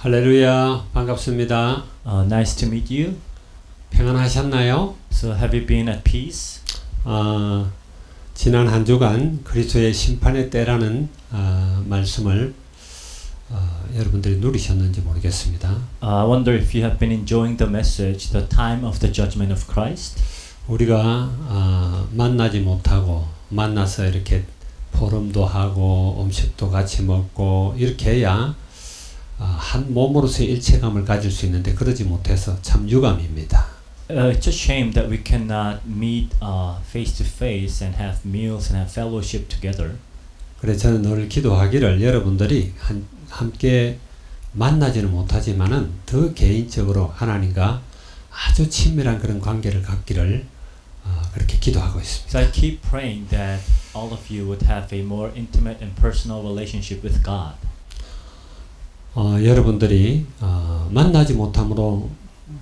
할렐루야, 반갑습니다. Nice to meet you. 평안하셨나요? So have you been at peace? 지난 한 주간 그리스도의 심판의 때라는 말씀을 여러분들이 누리셨는지 모르겠습니다. I wonder if you have been enjoying the message, the time of the judgment of Christ. 우리가 만나지 못하고 만나서 이렇게 포럼도 하고 음식도 같이 먹고 이렇게 해야 한 몸으로서의 일체감을 가질 수 있는데 그러지 못해서 참 유감입니다. It's a shame that we cannot meet face to face and have meals and have fellowship together. 그래서 저는 늘 기도하기를 여러분들이 함께 만나지는 못하지만은 더 개인적으로 하나님과 아주 친밀한 그런 관계를 갖기를 그렇게 기도하고 있습니다. So I keep praying that all of you would have a more intimate and personal relationship with God. 여러분들이 만나지 못함으로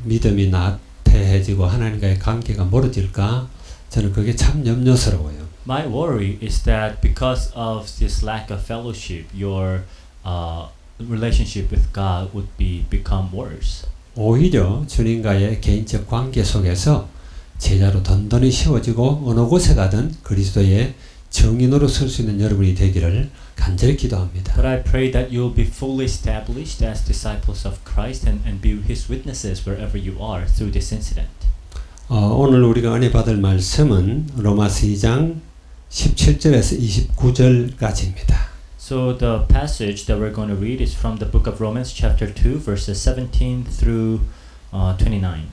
믿음이 나태해지고 하나님과의 관계가 멀어질까? 저는 그게 참 염려스러워요. My worry is that because of this lack of fellowship, your relationship with God would become worse. 오히려 주님과의 개인적 관계 속에서 제자로 든든히 세워지고 어느 곳에 가든 그리스도의 증인으로 설 수 있는 여러분이 되기를 간절히 기도합니다. But I pray that you will be fully established as disciples of Christ and be His witnesses wherever you are through this incident. 오늘 우리가 은혜 받을 말씀은 로마서 2장 17절에서 29절까지입니다. So the passage that we're going to read is from the book of Romans chapter 2 verses 17 through 29.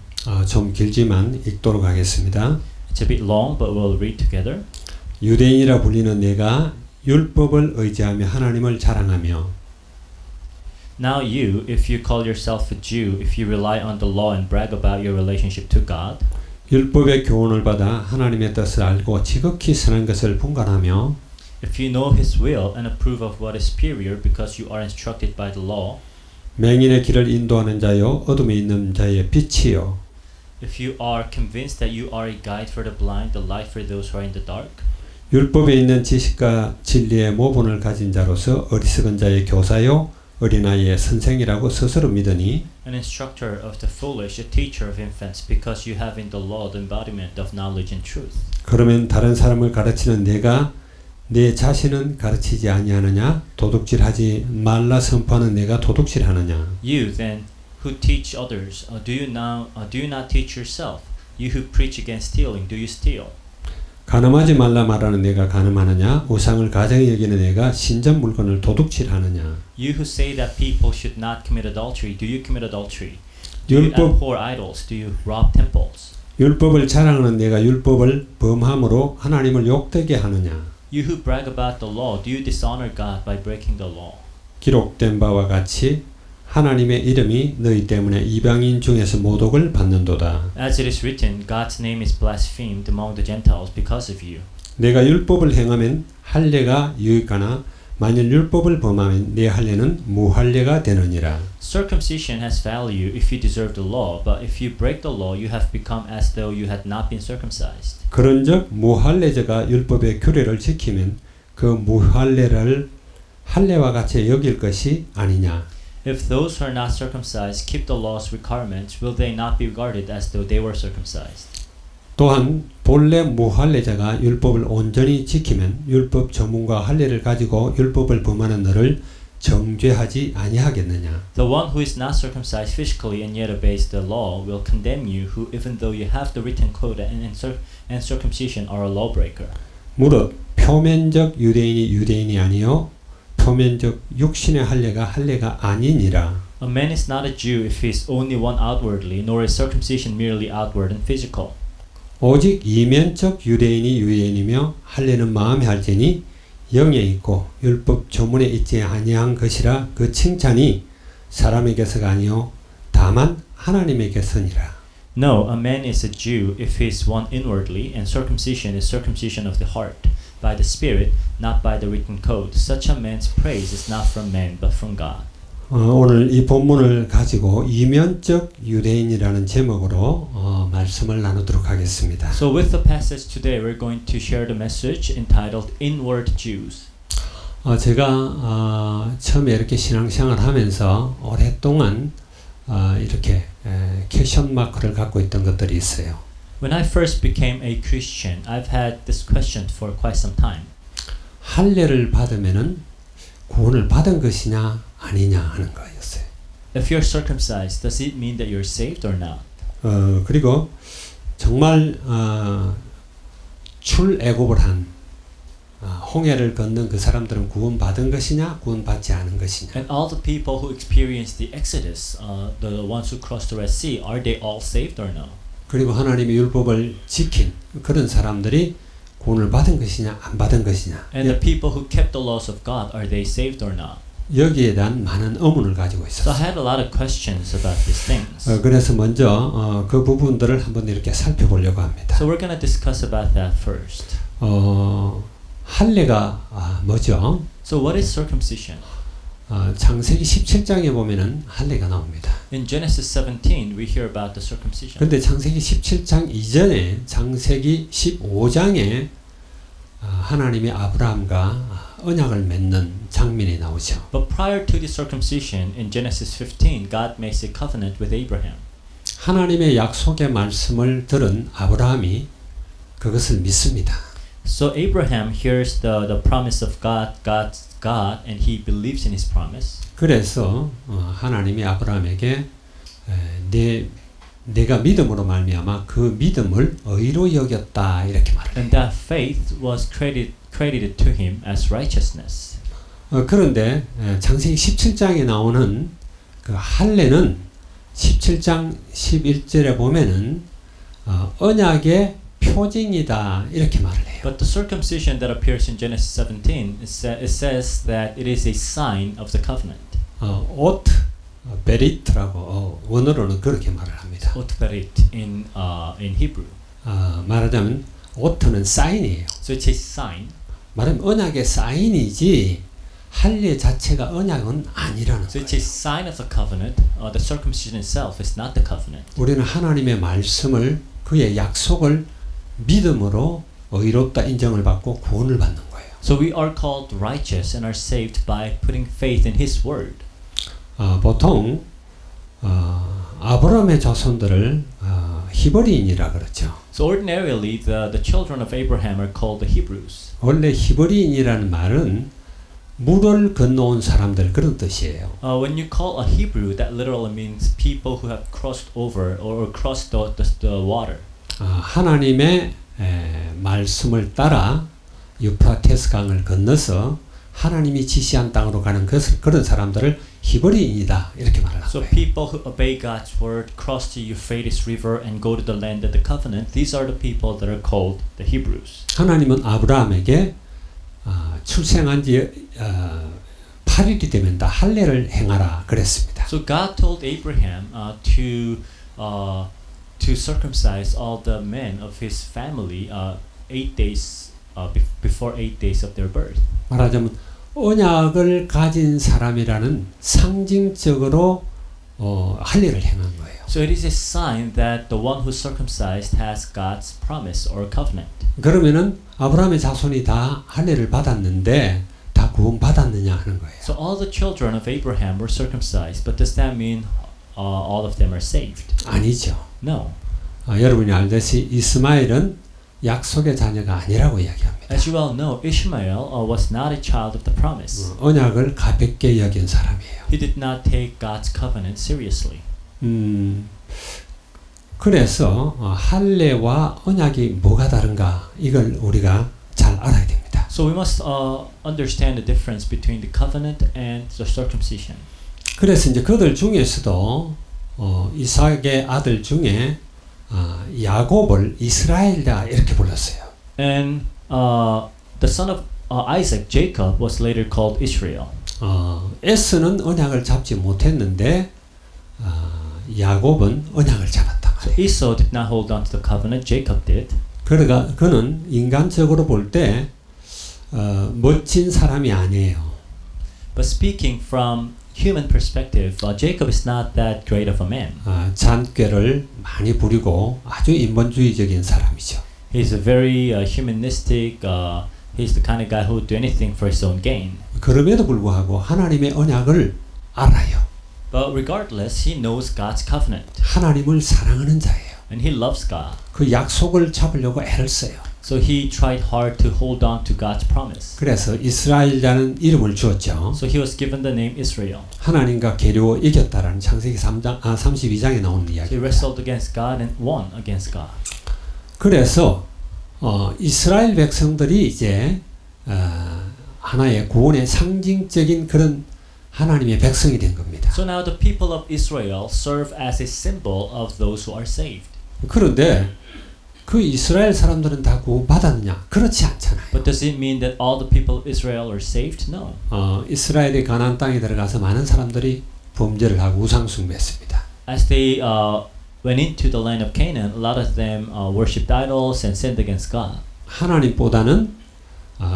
좀 길지만 읽도록 하겠습니다. It's a bit long, but we'll read together. 유대인이라 불리는 내가 율법을 의지하며 하나님을 자랑하며 Now you, if you call yourself a Jew, if you rely on the law and brag about your relationship to God, 율법의 교훈을 받아 하나님의 뜻을 알고 지극히 선한 것을 분간하며 if you know His will and approve of what is superior because you are instructed by the law, 맹인의 길을 인도하는 자요 어둠에 있는 자의 빛이요 if you are convinced that you are a guide for the blind, the light for those who are in the dark, 율법에 있는 지식과 진리의 모본을 가진 자로서 어리석은 자의 교사요 어린아이의 선생이라고 스스로 믿으니 an instructor of the foolish, a teacher of infants, because you have in the law the embodiment of knowledge and truth. 그러면 다른 사람을 가르치는 내가 내 자신은 가르치지 아니하느냐 도둑질하지 말라 선포하는 내가 도둑질하느냐 You then who teach others, do you not teach yourself? You who preach against stealing, do you steal? 간음하지 말라 말하는 내가 간음하느냐 우상을 가증히 여기는 내가 신전 물건을 도둑질하느냐 You who say that people should not commit adultery, do you commit adultery? Do you abhor idols? Do you rob temples? 율법을 자랑하는 내가 율법을 범함으로 하나님을 욕되게 하느냐 You who brag about the law, do you dishonor God by breaking the law? 기록된 바와 같이 하나님의 이름이 너희 때문에 이방인 중에서 모독을 받는도다. As it is written, God's name is blasphemed among the Gentiles because of you. 내가 율법을 행하면 할례가 유익하나 만일 율법을 범하면 내 할례는 무할례가 되느니라. Circumcision has value if you deserve the law, but if you break the law, you have become as though you had not been circumcised. 그런즉 무할례자가 율법의 규례를 지키면 그 무할례를 할례와 같이 여길 것이 아니냐. If those who are not circumcised keep the law's requirements, will they not be regarded as though they were circumcised? 또한 본래 무할례자가 율법을 온전히 지키면 율법 전문과 할례를 가지고 율법을 범하는 너를 정죄하지 아니하겠느냐. The one who is not circumcised physically and yet obeys the law will condemn you, who even though you have the written code and circumcision are a lawbreaker. 무릇 표면적 유대인이 유대인이 아니요 표면적 육신의 할례가 아니니라. A man is not a Jew if he is only one outwardly, nor is circumcision merely outward and physical. 오직 이면적 유대인이 유대인이며 할례는 마음에 할지니 영에 있고 율법 조문에 있지 아니한 것이라 그 칭찬이 사람에게서가 아니요 다만 하나님에게서니라. No, a man is a Jew if he is one inwardly, and circumcision is circumcision of the heart, by the Spirit, not by the written code. Such a man's praise is not from man, but from God. 오늘 이 본문을 가지고 이면적 유대인이라는 제목으로 말씀을 나누도록 하겠습니다. So with the passage today, we're going to share the message entitled Inward Jews. 제가 처음에 이렇게 신앙생활 하면서 오랫동안 이렇게 퀘션 마크를 갖고 있던 것들이 있어요. When I first became a Christian, I've had this question for quite some time. 할례를 받으면은 구원을 받은 것이냐 아니냐 하는 거였어요. If you're circumcised, does it mean that you're saved or not? 그리고 정말 출애굽을 한 홍해를 걷는 그 사람들은 구원받은 것이냐 구원받지 않은 것이냐. And all the people who experienced the Exodus, the ones who crossed the Red Sea, are they all saved or no? 그리고 하나님의 율법을 지킨 그런 사람들이 구원을 받은 것이냐 안 받은 것이냐. And the people who kept the laws of God, are they saved or not? 여기에 대한 많은 의문을 가지고 So I 있었어요. had a lot of questions about these things. 그래서 먼저 그 부분들을 한번 이렇게 살펴보려고 합니다. So we're going to discuss about that first. 할례가 뭐죠? So what is circumcision? 창세기 17장에 보면은 할례가 나옵니다. In Genesis 17, we hear about the circumcision. 근데 창세기 17장 이전에 창세기 15장에 하나님이 아브라함과 언약을 맺는 장면이 나오죠. But prior to the circumcision, in Genesis 15, God makes a covenant with Abraham. 하나님의 약속의 말씀을 들은 아브라함이 그것을 믿습니다. So Abraham hears the promise of God's God, and he believes in his promise. 그래서 하나님이 아브라함에게 내가 믿음으로 말미암아 그 믿음을 의로 여겼다 이렇게 말을 해요. And that faith was credited to him as righteousness. 그런데 창세기 17장에 나오는 그 할례는 17장 11절에 보면은 언약의 표징이다 이렇게 말을 해요. But the circumcision that appears in Genesis 17, it says that it is a sign of the covenant. ot 베리트라고 원어로는 그렇게 말을 합니다. Ot berit in Hebrew. 말하자면 ot는 사인이에요. So it's a sign. 말하면 언약의 사인이지 할례 자체가 언약은 아니라는 So 거예요. it's a sign of the covenant. The circumcision itself is not the covenant. 우리는 하나님의 말씀을 그의 약속을 믿음으로 의롭다 인정을 받고 구원을 받는 거예요. So we are called righteous and are saved by putting faith in His word. 보통 아브라함의 자손들을 히브리인이라 그러죠. So ordinarily, the children of Abraham are called the Hebrews. 원래 히브리인이라는 말은 물을 건너온 사람들 그런 뜻이에요. When you call a Hebrew, that literally means people who have crossed over or crossed the water. 하나님의 말씀을 따라 유프라테스 강을 건너서 하나님이 지시한 땅으로 가는 그런 사람들을 히브리인이다 이렇게 말하는 So 거예요. people who obey God's word, cross the Euphrates River, and go to the land of the covenant. These are the people that are called the Hebrews. 하나님은 아브라함에게 출생한 지 8일이 되면 다 할례를 행하라 그랬습니다. So God told Abraham to circumcise all the men of his family 8 days before 8 days of their birth. 말하자면 언약을 가진 사람이라는 상징적으로 할례를 행한 거예요. So it is a sign that the one who's circumcised has God's promise or covenant. 그러면은 아브라함의 자손이 다 할례를 받았는데 다 구원 받았느냐 하는 거예요. So all the children of Abraham were circumcised, but does that mean all of them are saved? 아니죠. No. 여러분이 알듯이 이스마엘은 약속의 자녀가 아니라고 이야기합니다. As you all know, Ishmael was not a child of the promise. 언약을 가볍게 여긴 사람이에요. He did not take God's covenant seriously. 그래서 할례와 언약이 뭐가 다른가 이걸 우리가 잘 알아야 됩니다. So we must understand the difference between the covenant and the circumcision. 그래서 이제 그들 중에서도 이삭의 아들 중에 야곱을 이스라엘이다 이렇게 불렀어요. And the son of Isaac, Jacob, was later called Israel. 에스는 언약을 잡지 못했는데 야곱은 언약을 잡았다. So Esau did not hold on to the covenant, Jacob did. 그러니까 그는 인간적으로 볼 때 멋진 사람이 아니에요. But speaking from human perspective, Jacob is not that great of a man. 잔꾀를 많이 부리고 아주 인본주의적인 사람이죠. He's a very humanistic. He's the kind of guy who would do anything for his own gain. 그럼에도 불구하고 하나님의 언약을 알아요. But regardless, he knows God's covenant 하나님을 사랑하는 자예요. and he loves God. 그 약속을 잡으려고 애를 써요. So he tried hard to hold on to God's promise. 그래서 이스라엘이라는 이름을 주었죠. So he was given the name Israel. 하나님과 계류어 이겼다라는 창세기 32장에 나오는 So he 이야기입니다. wrestled against God and won against God. 그래서 이스라엘 백성들이 이제 하나의 구원의 상징적인 그런 하나님의 백성이 된 겁니다. So now the people of Israel serve as a symbol of those who are saved. 그런데 그 이스라엘 사람들은 다 구원받았느냐? 그렇지 않잖아요. But does it mean that all the people of Israel are saved? No. 이스라엘이 가나안 땅에 들어가서 많은 사람들이 범죄를 하고 우상 숭배했습니다. As they went into the land of Canaan, a lot of them worshipped idols and sinned against God. 하나님보다는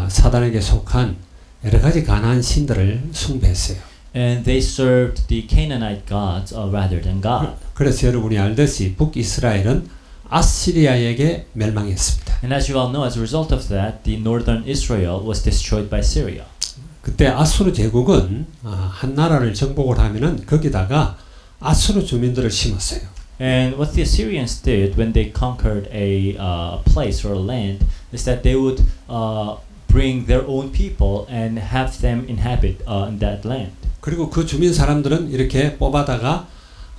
사단에게 속한 여러 가지 가나안 신들을 숭배했어요. And they served the Canaanite gods rather than God. 그래서 여러분이 알듯이 북이스라엘은 아시리아에게 멸망했습니다. And as you all know, as a result of that, the northern Israel was destroyed by Syria. 그때 아수르 제국은 한 나라를 정복을 하면은 거기다가 아수르 주민들을 심었어요. And what the Assyrians did when they conquered a place or a land is that they would bring their own people and have them inhabit in that land. 그리고 그 주민 사람들은 이렇게 뽑아다가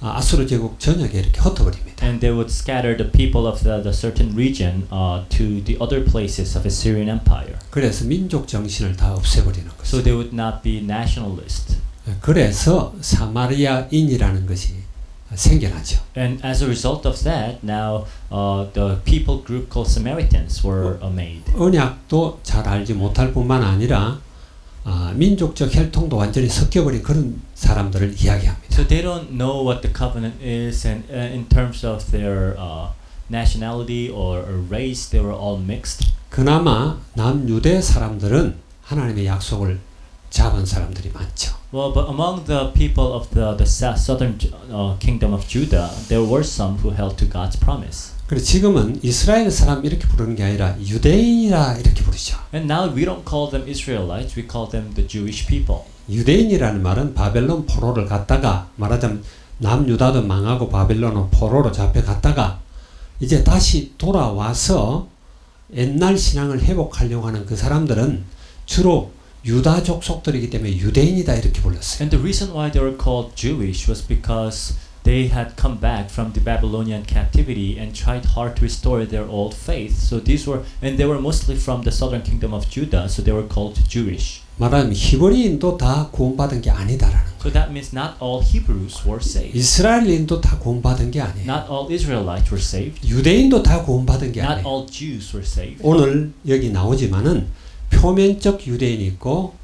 아수르 제국 전역에 이렇게 흩어버립니다. And they would scatter the people of the certain region to the other places of Assyrian Empire. 그래서 민족 정신을 다 없애버리는 거죠. So they would not be nationalist. 그래서 사마리아인이라는 것이 생겨나죠. And as a result of that, now the people group called Samaritans were made. 언약도 잘 알지 못할 뿐만 아니라 민족적 혈통도 완전히 섞여버린 그런 사람들을 이야기합니다. So they don't know what the covenant is, and in terms of their nationality or race, they were all mixed. 그나마 남유대 사람들은 하나님의 약속을 잡은 사람들이 많죠. Well, but among the people of the southern kingdom of Judah, there were some who held to God's promise. 그래서 지금은 이스라엘 사람 이렇게 부르는 게 아니라 유대인이라 이렇게 부르죠. And now we don't call them Israelites, we call them the Jewish people. 유대인이라는 말은 바벨론 포로를 갔다가 말하자면 남유다도 망하고 바벨론은 포로로 잡혀갔다가 이제 다시 돌아와서 옛날 신앙을 회복하려고 하는 그 사람들은 주로 유다 족속들이기 때문에 유대인이다 이렇게 불렀어요. And the reason why they were called Jewish was because they had come back from the Babylonian captivity and tried hard to restore their old faith. So these were, and they were mostly from the southern kingdom of Judah, so they were called Jewish. 말하자면 히브리인도 다 구원받은 게 아니다라는 거예요. So that means not all Hebrews were saved. 이스라엘인도 다 구원받은 게 아니에요. Not all Israelites were saved. 유대인도 다 구원받은 게 Not 아니에요. all Jews were saved. 오늘 여기 나오지만은 표면적 유대인이 있고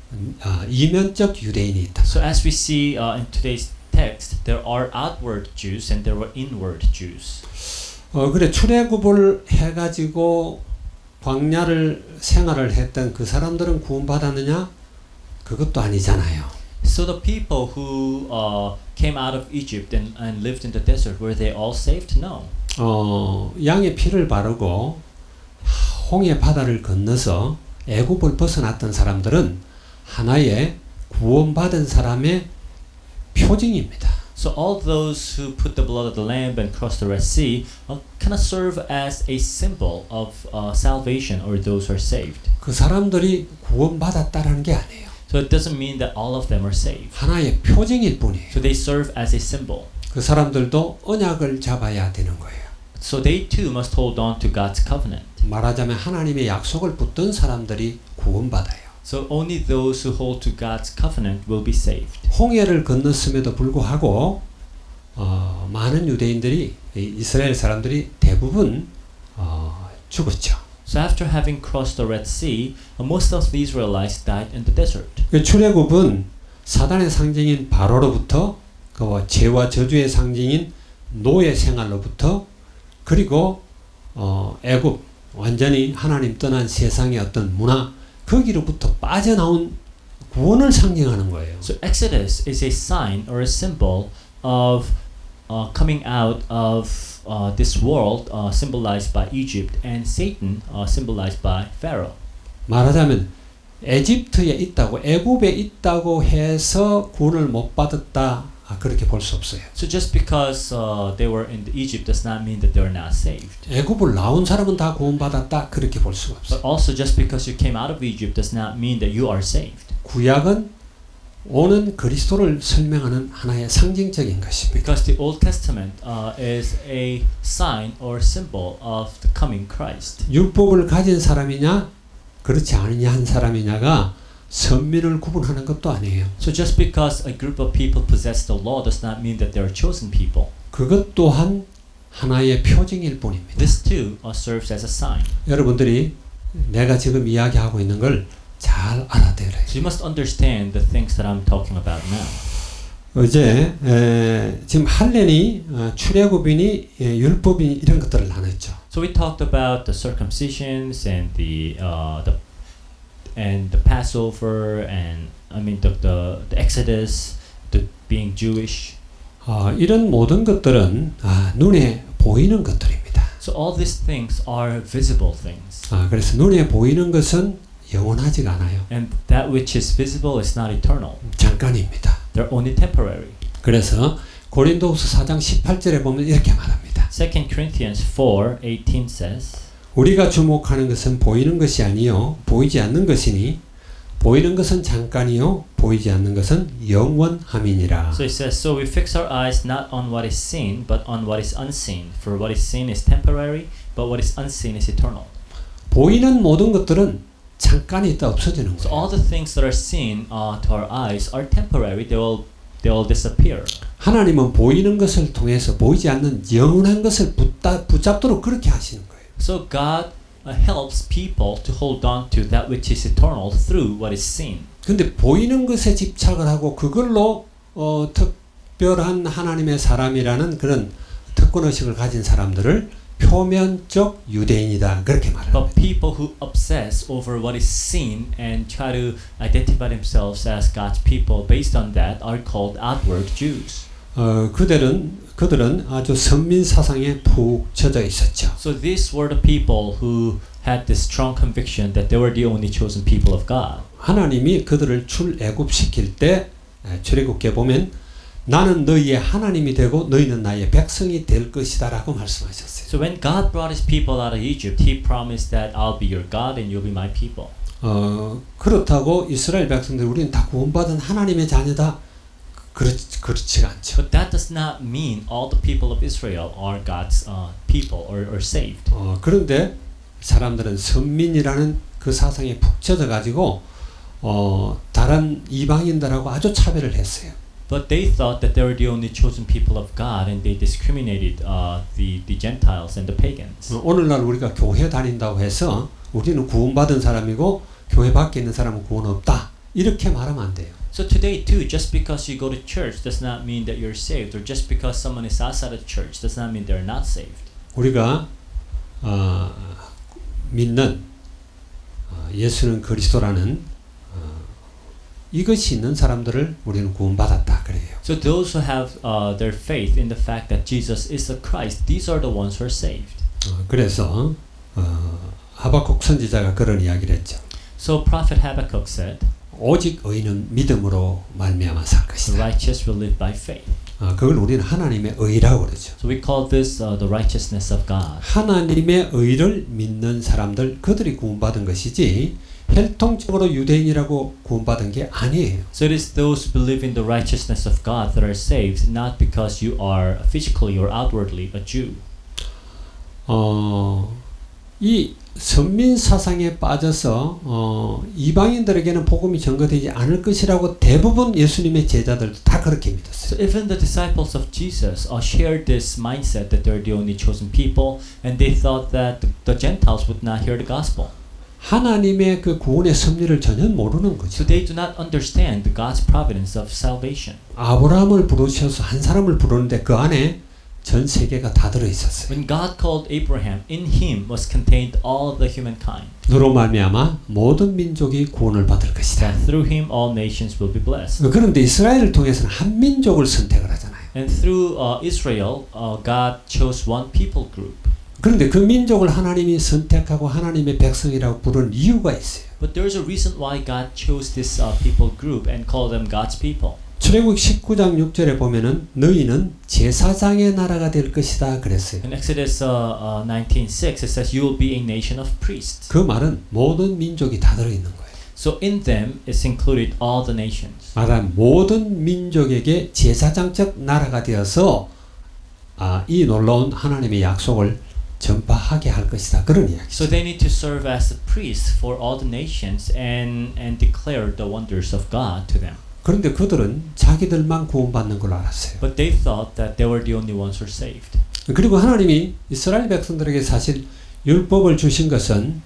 이면적 유대인이 있다. So as we see in today's text, there are outward Jews and there were inward Jews. 그래 출애굽을 해가지고 광야를 생활을 했던 그 사람들은 구원받았느냐? 그것도 아니잖아요. So the people who came out of Egypt and lived in the desert, were they all saved? No. 양의 피를 바르고 홍해 바다를 건너서 애굽을 벗어났던 사람들은 하나의 구원받은 사람의 표징입니다. So all those who put the blood of the lamb and crossed the Red Sea kind of serve as a symbol of salvation, or those who are saved. 그 사람들이 구원받았다라는 게 아니에요. So it doesn't mean that all of them are saved. 하나의 표징일 뿐이에요. So they serve as a symbol. 그 사람들도 언약을 잡아야 되는 거예요. So they too must hold on to God's covenant. 말하자면 하나님의 약속을 붙든 사람들이 구원받아요. So only those who hold to God's covenant will be saved. 홍해를 건넜음에도 불구하고 많은 유대인들이 이스라엘 사람들이 대부분 죽었죠. So after having crossed the Red Sea, most of the Israelites died in the desert. 출애굽은 사단의 상징인 바로로부터 그 죄와 저주의 상징인 노예 생활로부터 그리고 애굽 완전히 하나님 떠난 세상의 어떤 문화 거기로부터 빠져나온 구원을 상징하는 거예요. So Exodus is a sign or a symbol of coming out of this world, symbolized by Egypt, and Satan, symbolized by Pharaoh. 말하자면 에집트에 있다고 애굽에 있다고 해서 구원을 못 받았다 그렇게 볼 수 없어요. So just because they were in Egypt does not mean that they are not saved. 애굽을 나온 사람은 다 구원받았다 그렇게 볼 수가 없어요. But also just because you came out of Egypt does not mean that you are saved. 구약은 오는 그리스도를 설명하는 하나의 상징적인 것입니다. Because the Old Testament is a sign or symbol of the coming Christ. 율법을 가진 사람이냐 그렇지 않느냐 한 사람이냐가 선민을 구분하는 것도 아니에요. So just because a group of people possess the law does not mean that they are chosen people. 그것 또한 하나의 표징일 뿐입니다. This too serves as a sign. 여러분들이 내가 지금 이야기하고 있는 걸 잘 알아들어야 So you must understand the things that I'm talking about now. 어제 지금 할례니 출애굽이니 율법이니 이런 것들을 나눴죠. So we talked about the circumcisions and the Passover and I mean the Exodus, the being Jewish. 이런 모든 것들은 눈에 보이는 것들입니다. So all these things are visible things. 그래서 눈에 보이는 것은 영원하지가 않아요. And that which is visible is not eternal. 잠깐입니다. They're only temporary. 그래서 고린도후서 4장 18절에 보면 이렇게 말합니다. 2 Corinthians 4:18 says, 우리가 주목하는 것은 보이는 것이 아니요 보이지 않는 것이니 보이는 것은 잠깐이요 보이지 않는 것은 영원함이니라. So it says, so we fix our eyes not on what is seen, but on what is unseen. For what is seen is temporary, but what is unseen is eternal. 보이는 모든 것들은 잠깐 있다 없어지는 So 거예요. all the things that are seen to our eyes are temporary. They will disappear. 하나님은 보이는 것을 통해서 보이지 않는 영원한 것을 붙잡도록 그렇게 하시는 거예요. So God helps people to hold on to that which is eternal through what is seen. 근데 보이는 것에 집착을 하고 그걸로 특별한 하나님의 사람이라는 그런 특권의식을 가진 사람들을 표면적 유대인이다 그렇게 말합니다. But people who obsess over what is seen and try to identify themselves as God's people based on that are called outward Jews. 그들은 아주 선민 사상에 푹 젖어 있었죠. So these were the people who had this strong conviction that they were the only chosen people of God. 하나님이 그들을 출애굽시킬 때 출애굽기에 보면 나는 너희의 하나님이 되고 너희는 나의 백성이 될 것이다라고 말씀하셨어요. So when God brought His people out of Egypt, He promised that I'll be your God and you'll be my people. 그렇다고 이스라엘 백성들 우리는 다 구원받은 하나님의 자녀다. 그렇지가 않죠. But that does not mean all the people of Israel are God's people or saved. 그런데 사람들은 선민이라는 그 사상에 푹 젖어 가지고 다른 이방인들하고 아주 차별을 했어요. But they thought that they were the only chosen people of God, and they discriminated the Gentiles and the pagans. 오늘날 우리가 교회 다닌다고 해서 우리는 구원받은 사람이고 교회 밖에 있는 사람은 구원 없다. 이렇게 말하면 안 돼요. So today too, just because you go to church does not mean that you're saved, or just because someone is outside of church does not mean they're not saved. 우리가 믿는 예수는 그리스도라는 이것이 있는 사람들을 우리는 구원받았다 그래요. So those who have their faith in the fact that Jesus is the Christ, these are the ones who are saved. 그래서 하박국 선지자가 그런 이야기를 했죠. So Prophet Habakkuk said, 오직 의인은 믿음으로 말미암아 살 "The 것이다. righteous will live by faith." 그걸 우리는 하나님의 의라고 그러죠. So we call this the righteousness of God. 하나님의 의를 믿는 사람들 그들이 구원받은 것이지 혈통적으로 유대인이라고 구원받은 게 아니에요. So it is those who believe in the righteousness of God that are saved, not because you are physically or outwardly a Jew. 이 선민 사상에 빠져서 이방인들에게는 복음이 전거되지 않을 것이라고 대부분 예수님의 제자들도 다 그렇게 믿었어요. So even the disciples of Jesus shared this mindset that they're the only chosen people, and they thought that the Gentiles would not hear the gospel. 하나님의 그 구원의 섭리를 전혀 모르는 거죠. So they do not understand God's providence of salvation. 아브라함을 부르셔서 한 사람을 부르는데 그 안에 전 세계가 다 들어 있었어요. When God called Abraham, in him was contained all of the humankind. 너로 말미암아 모든 민족이 구원을 받을 것이다. That through him all nations will be blessed. 그런데 이스라엘을 통해서는 한 민족을 선택을 하잖아요. And through Israel, God chose one people group. 그런데 그 민족을 하나님이 선택하고 하나님의 백성이라고 부르는 이유가 있어요. But there's a reason why God chose this people group and called them God's people. 출애굽 19장 6절에 보면은 너희는 제사장의 나라가 될 것이다 그랬어요. In Exodus 19:6 it says you will be a nation of priests. 그 말은 모든 민족이 다 들어 있는 거예요. So in them is included all the nations. 말하면 모든 민족에게 제사장적 나라가 되어서 이 놀라운 하나님의 약속을 전파하게 할 것이다. 그런 이야기죠. So they need to serve as the priests for all the nations and declare the wonders of God to them. 그런데 그들은 자기들만 구원받는 걸로 알았어요. But they thought that they were the only ones who were saved. 그리고 하나님이 이스라엘 백성들에게 사실 율법을 주신 것은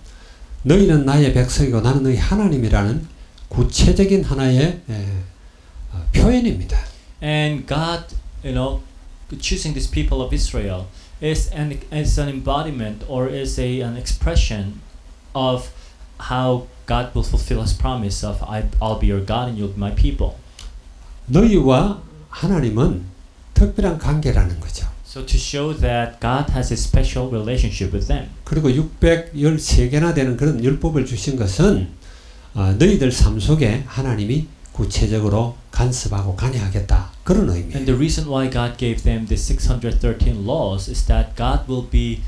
너희는 나의 백성이고 나는 너희 하나님이라는 구체적인 하나의 표현입니다. And God, choosing these people of Israel is an embodiment or is an expression of how God will fulfill His promise of I'll be your God and you'll be my people. 너희와 하나님은 특별한 관계라는 거죠. So to show that God has a special relationship with them. 그리고 613개나 되는 그런 율법을 주신 것은 너희들 삶 속에 하나님이 구체적으로 간섭하고 관여하겠다. 그런 의미예요. And the reason why God gave them the 613 laws is that God will be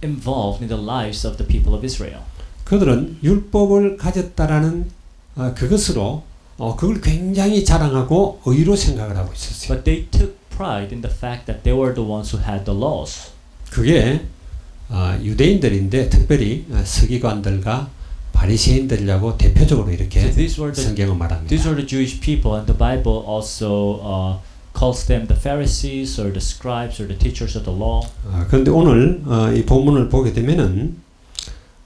involved in the lives of the people of Israel. 그들은 율법을 가졌다라는 그것으로 그걸 굉장히 자랑하고 의로 생각을 하고 있었어요. But they took pride in the fact that they were the ones who had the laws. 그게 유대인들인데 특별히 서기관들과 바리새인들이라고 대표적으로 이렇게 So these were 성경은 말합니다. the Jewish people, and the Bible also calls them the Pharisees or the scribes or the teachers of the law. 그런데 오늘 이 본문을 보게 되면은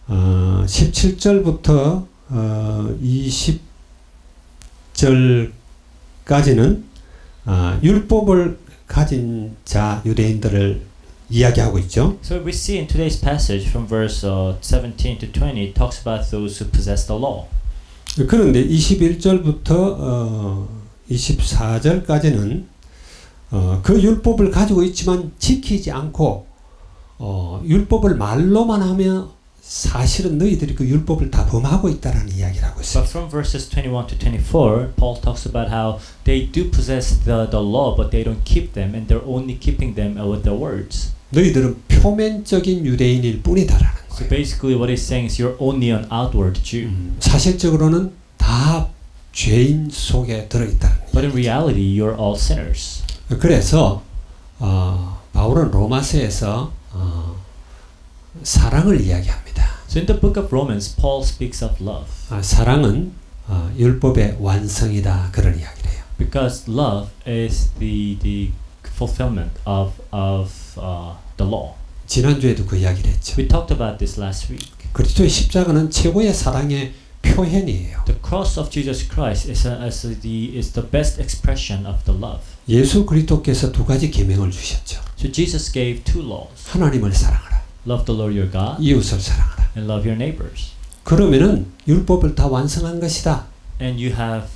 17절부터 20절까지는 율법을 가진 자 유대인들을 이야기하고 있죠. So we see in today's passage from verse 17 to 20 it talks about those who possess the law. 그런데 21절부터 24절까지는 그 율법을 가지고 있지만 지키지 않고 율법을 말로만 하면 사실은 너희들이 그 율법을 다 범하고 있다라는 이야기를 하고 있어요. But from verses 21 to 24, Paul talks about how they do possess the law, but they don't keep them, and they're only keeping them with their words. 너희들은 표면적인 유대인일 뿐이다라는 So 거예요. basically what he's saying is you're only an outward Jew. 사실적으로는 다 죄인 속에 들어있다는 But in 거예요. reality, you're all sinners. 그래서 바울은 로마서에서 사랑을 이야기합니다. So in the book of Romans, Paul speaks of love. 사랑은 율법의 완성이다 그런 이야기를 해요. Because love is the fulfillment of the law. 지난주에도 그 이야기를 했죠. We talked about this last week. 그리스도의 십자가는 최고의 사랑의 표현이에요. The cross of Jesus Christ is the best expression of the love. 예수 그리스도께서 두 가지 계명을 주셨죠. So Jesus gave two laws. 하나님을 사랑하라. Love the Lord your God 이웃을 사랑하라. and love your neighbors. 그러면은 율법을 다 완성한 것이다. And you have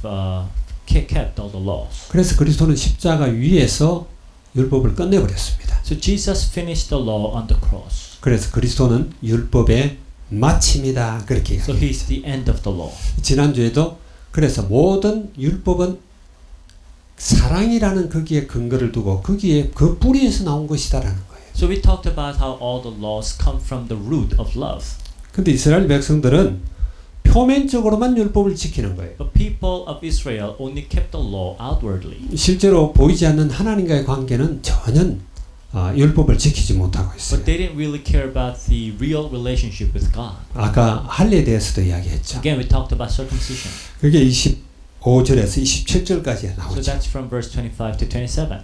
kept all the laws. 그래서 그리스도는 십자가 위에서 율법을 끝내버렸습니다. So Jesus finished the law on the cross. 그래서 그리스도는 율법의 마침이다 그렇게 So 이야기해요. he's the end of the law. 지난주에도 그래서 모든 율법은 사랑이라는 거기에 근거를 두고 거기에 그 뿌리에서 나온 것이다라는 거예요. So we talked about how all the laws come from the root of love. 근데 이스라엘 백성들은 표면적으로만 율법을 지키는 거예요. But people of Israel only kept the law outwardly. 실제로 보이지 않는 하나님과의 관계는 전혀 율법을 지키지 못하고 있어요. But they didn't really care about the real relationship with God. 아까 할례에 대해서도 이야기했죠. Again, we talked about circumcision. 그게 25절에서 27절까지 So 나오죠. that's from verse 25 to 27.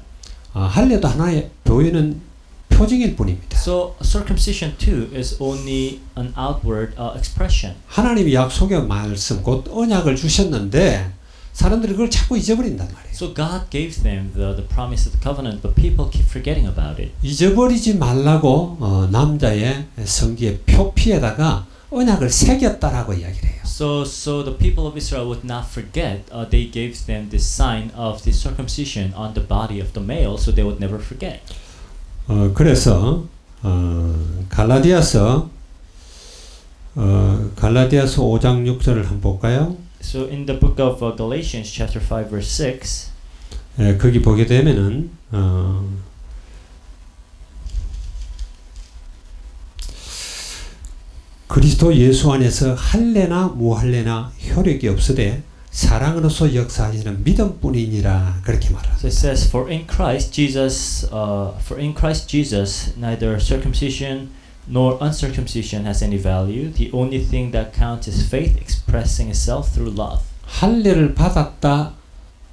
할례도 하나의 보이는 표징일 뿐입니다. So circumcision too is only an outward expression. 하나님이 약속의 말씀 곧 언약을 주셨는데 사람들이 그걸 자꾸 잊어버린단 말이에요. So God gave them the promise of the covenant, but people keep forgetting about it. 잊어버리지 말라고 남자의 성기의 표피에다가 언약을 새겼다라고 이야기를 해요. So the people of Israel would not forget. They gave them the sign of the circumcision on the body of the male, so they would never forget. 그래서 갈라디아서 5장 6절을 한번 볼까요? So in the book of Galatians chapter 5 verse 6, 예, 거기 보게 되면은 그리스도 예수 안에서 할례나 무할례나 효력이 없으되 사랑으로서 역사하시는 믿음뿐이니라 그렇게 말합니다. so it says, for in Christ Jesus, neither circumcision nor uncircumcision has any value. The only thing that counts is faith expressing itself through love. 할례를 받았다,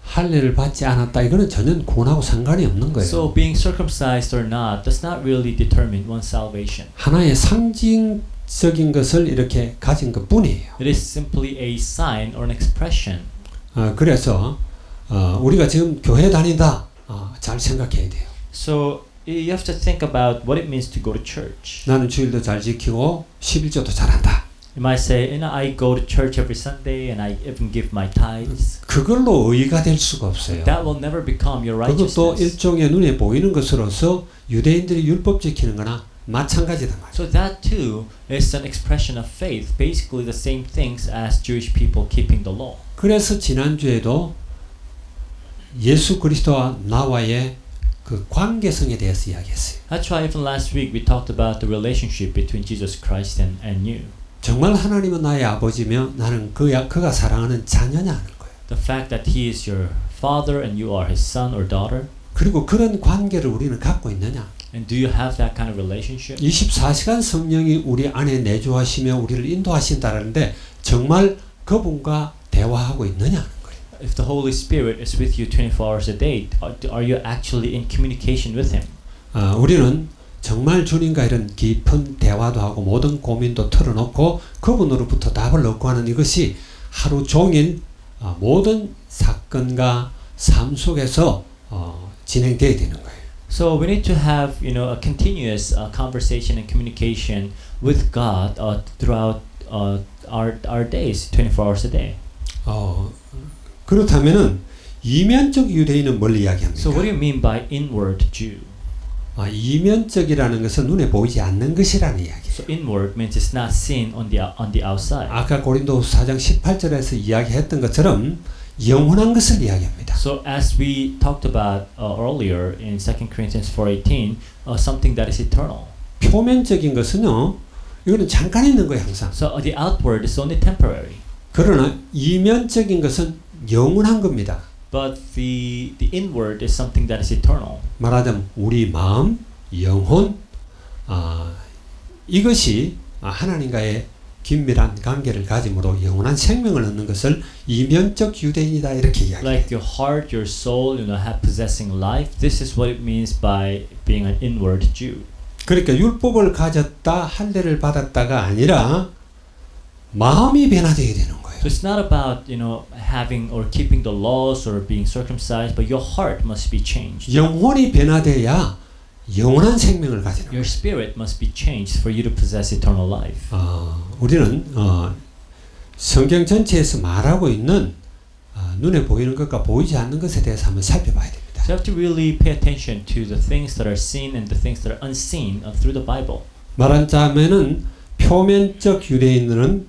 할례를 받지 않았다 이거는 전혀 구원하고 상관이 없는 거예요. So being circumcised or not does not really determine one's salvation. 하나의 상징적인 것을 이렇게 가진 것뿐이에요. It is simply a sign or an expression. 그래서 우리가 지금 교회 다닌다 잘 생각해야 돼요. So you have to think about what it means to go to church. 나는 주일도 잘 지키고 11조도 잘한다. You might say, I go to church every Sunday and I even give my tithes. 그걸로 의가 될 수가 없어요. That will never become your 그것도 righteousness. 일종의 눈에 보이는 것으로서 유대인들이 율법 지키는 거나 마찬가지다 말이에요. So that too is an expression of faith, basically the same things as Jewish people keeping the law. 그래서 지난주에도 예수 그리스도와 나와의 그 관계성에 대해서 이야기했어요. That's why even last week we talked about the relationship between Jesus Christ and you. 정말 하나님은 나의 아버지며 나는 그가 사랑하는 자녀냐는 거예요. The fact that He is your father and you are His son or daughter. 그리고 그런 관계를 우리는 갖고 있느냐? And do you have that kind of relationship? 24시간 성령이 우리 안에 내주하시며 우리를 인도하신다는데 정말 그분과 대화하고 있느냐는 거예요. If the Holy Spirit is with you 24 hours a day, are you actually in communication with Him? 우리는 정말 주님과 이런 깊은 대화도 하고 모든 고민도 털어놓고 그분으로부터 답을 얻고 하는 이것이 하루 종일 모든 사건과 삶 속에서 진행되어야 되는 거예요. So we need to have, a continuous conversation and communication with God throughout our days, 24 hours a day. 그렇다면은 이면적 유대인은 뭘 이야기합니까? So what do you mean by inward Jew? 이면적이라는 것은 눈에 보이지 않는 것이라는 이야기예요. So inward means it's not seen on the outside. 아까 고린도후서 4장 18절에서 이야기했던 것처럼 영원한 것을 이야기합니다. So as we talked about earlier in 2 Corinthians 4:18, something that is eternal. 표면적인 것은요, 이거는 잠깐 있는 거예요, 항상. So the outward is only temporary. 그러나 이면적인 것은 영원한 겁니다. But the inward is something that is eternal. 말하자면 우리 마음, 영혼, 이것이 하나님과의 긴밀한 관계를 가짐으로 영원한 생명을 얻는 것을 이면적 유대인이다 이렇게 이야기해요. Like your heart, your soul, have possessing life. This is what it means by being an inward Jew. 그러니까 율법을 가졌다, 할례를 받았다가 아니라 마음이 변화되어야 되는 거예요. So it's not about having or keeping the laws or being circumcised, but your heart must be changed. 영혼이 변화돼야 영원한 생명을 가지는 Your 거예요. spirit must be changed for you to possess eternal life. 우리는 성경 전체에서 말하고 있는 눈에 보이는 것과 보이지 않는 것에 대해서 한번 살펴봐야 됩니다. So you have to really pay attention to the things that are seen and the things that are unseen through the Bible. 말하자면은 표면적 유대인들은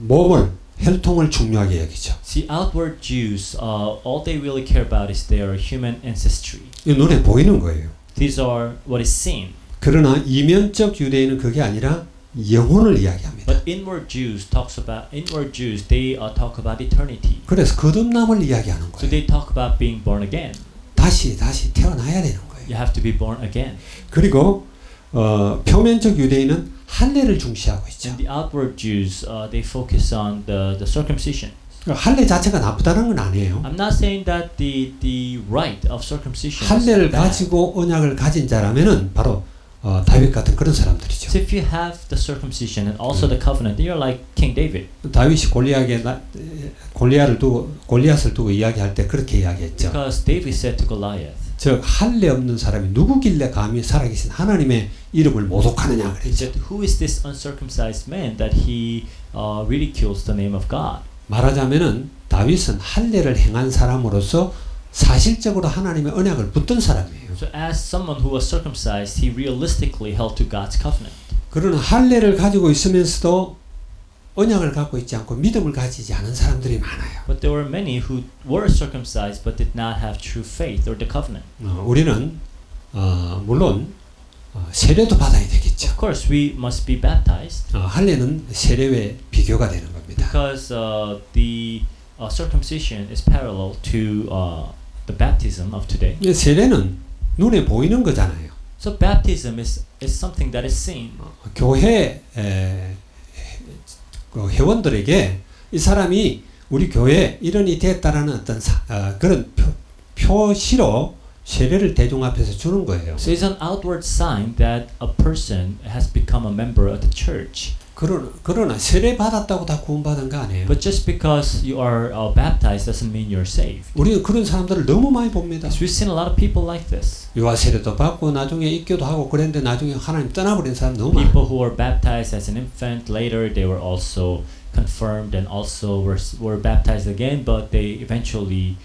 몸을 혈통을 중요하게 여기죠. See, outward Jews, all they really care about is their human ancestry. 이 눈에 보이는 거예요. These are what is seen. 그러나 이면적 유대인은 그게 아니라 영혼을 이야기합니다. But inward Jews, they talk about eternity. 그래서 거듭남을 이야기하는 So 거예요. they talk about being born again. 다시 태어나야 되는 거예요. You have to be born again. 그리고 표면적 유대인은 할례를 중시하고 있죠. And the outward Jews, they focus on the circumcision. 할례 자체가 나쁘다는 건 아니에요. I'm not saying that the rite of circumcision 할례를 is bad. 가지고 언약을 가진 자라면은 바로 다윗 같은 그런 사람들이죠. So if you have the circumcision and also the covenant, you're like King David. 다윗이 골리앗을 두고 이야기할 때 그렇게 이야기했죠. Because David said to Goliath, 즉 할례 없는 사람이 누구길래 감히 살아계신 하나님의 이름을 모독하느냐 he 그랬죠. said, who is this uncircumcised man that he ridicules the name of God? 말하자면은 다윗은 할례를 행한 사람으로서 사실적으로 하나님의 언약을 붙든 사람이에요. So as someone who was circumcised, he realistically held to God's covenant. 그러나 할례를 가지고 있으면서도 언약을 갖고 있지 않고 믿음을 가지지 않은 사람들이 많아요. But there were many who were circumcised but did not have true faith or the covenant. 우리는 물론 세례도 받아야 되겠죠. Of course, we must be baptized 할례는 세례에 비교가 되는 겁니다. because the circumcision is parallel to the baptism of today. 세례는 눈에 보이는 거잖아요. So baptism is something that is seen. 교회 그 회원들에게 이 사람이 우리 교회 일원이 됐다라는 어떤 그런 표시로 세례를 대중 앞에서 주는 거예요. So it's an outward sign that a person has become a member of the church. 그러나 세례 받았다고 다 구원받은 거 아니에요. But just because you are baptized doesn't mean you're saved. 우리는 그런 사람들을 너무 많이 봅니다. So we've seen a lot of people like this. 유아 세례도 받고 나중에 입교도 하고 그랬는데 나중에 하나님 떠나버린 사람 너무 많아요. People who were baptized as an infant, later they were also confirmed and also were baptized again, but they eventually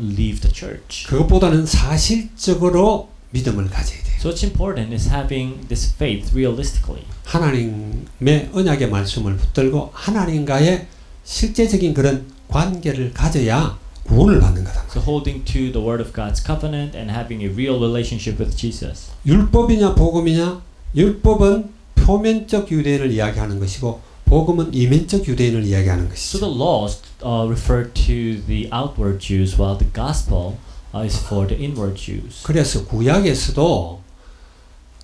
leave the church. 그것보다는 사실적으로 믿음을 가져야 돼요. So what's important is having this faith realistically. 하나님의 언약의 말씀을 붙들고 하나님과의 실제적인 그런 관계를 가져야 구원을 받는 거다. So holding to the word of God's covenant and having a real relationship with Jesus. 율법이냐 복음이냐? 율법은 표면적 유대인을 이야기하는 것이고 복음은 이면적 유대인을 이야기하는 So 것이죠. the laws refer to the outward Jews, while the gospel is for the inward Jews. 그래서 구약에서도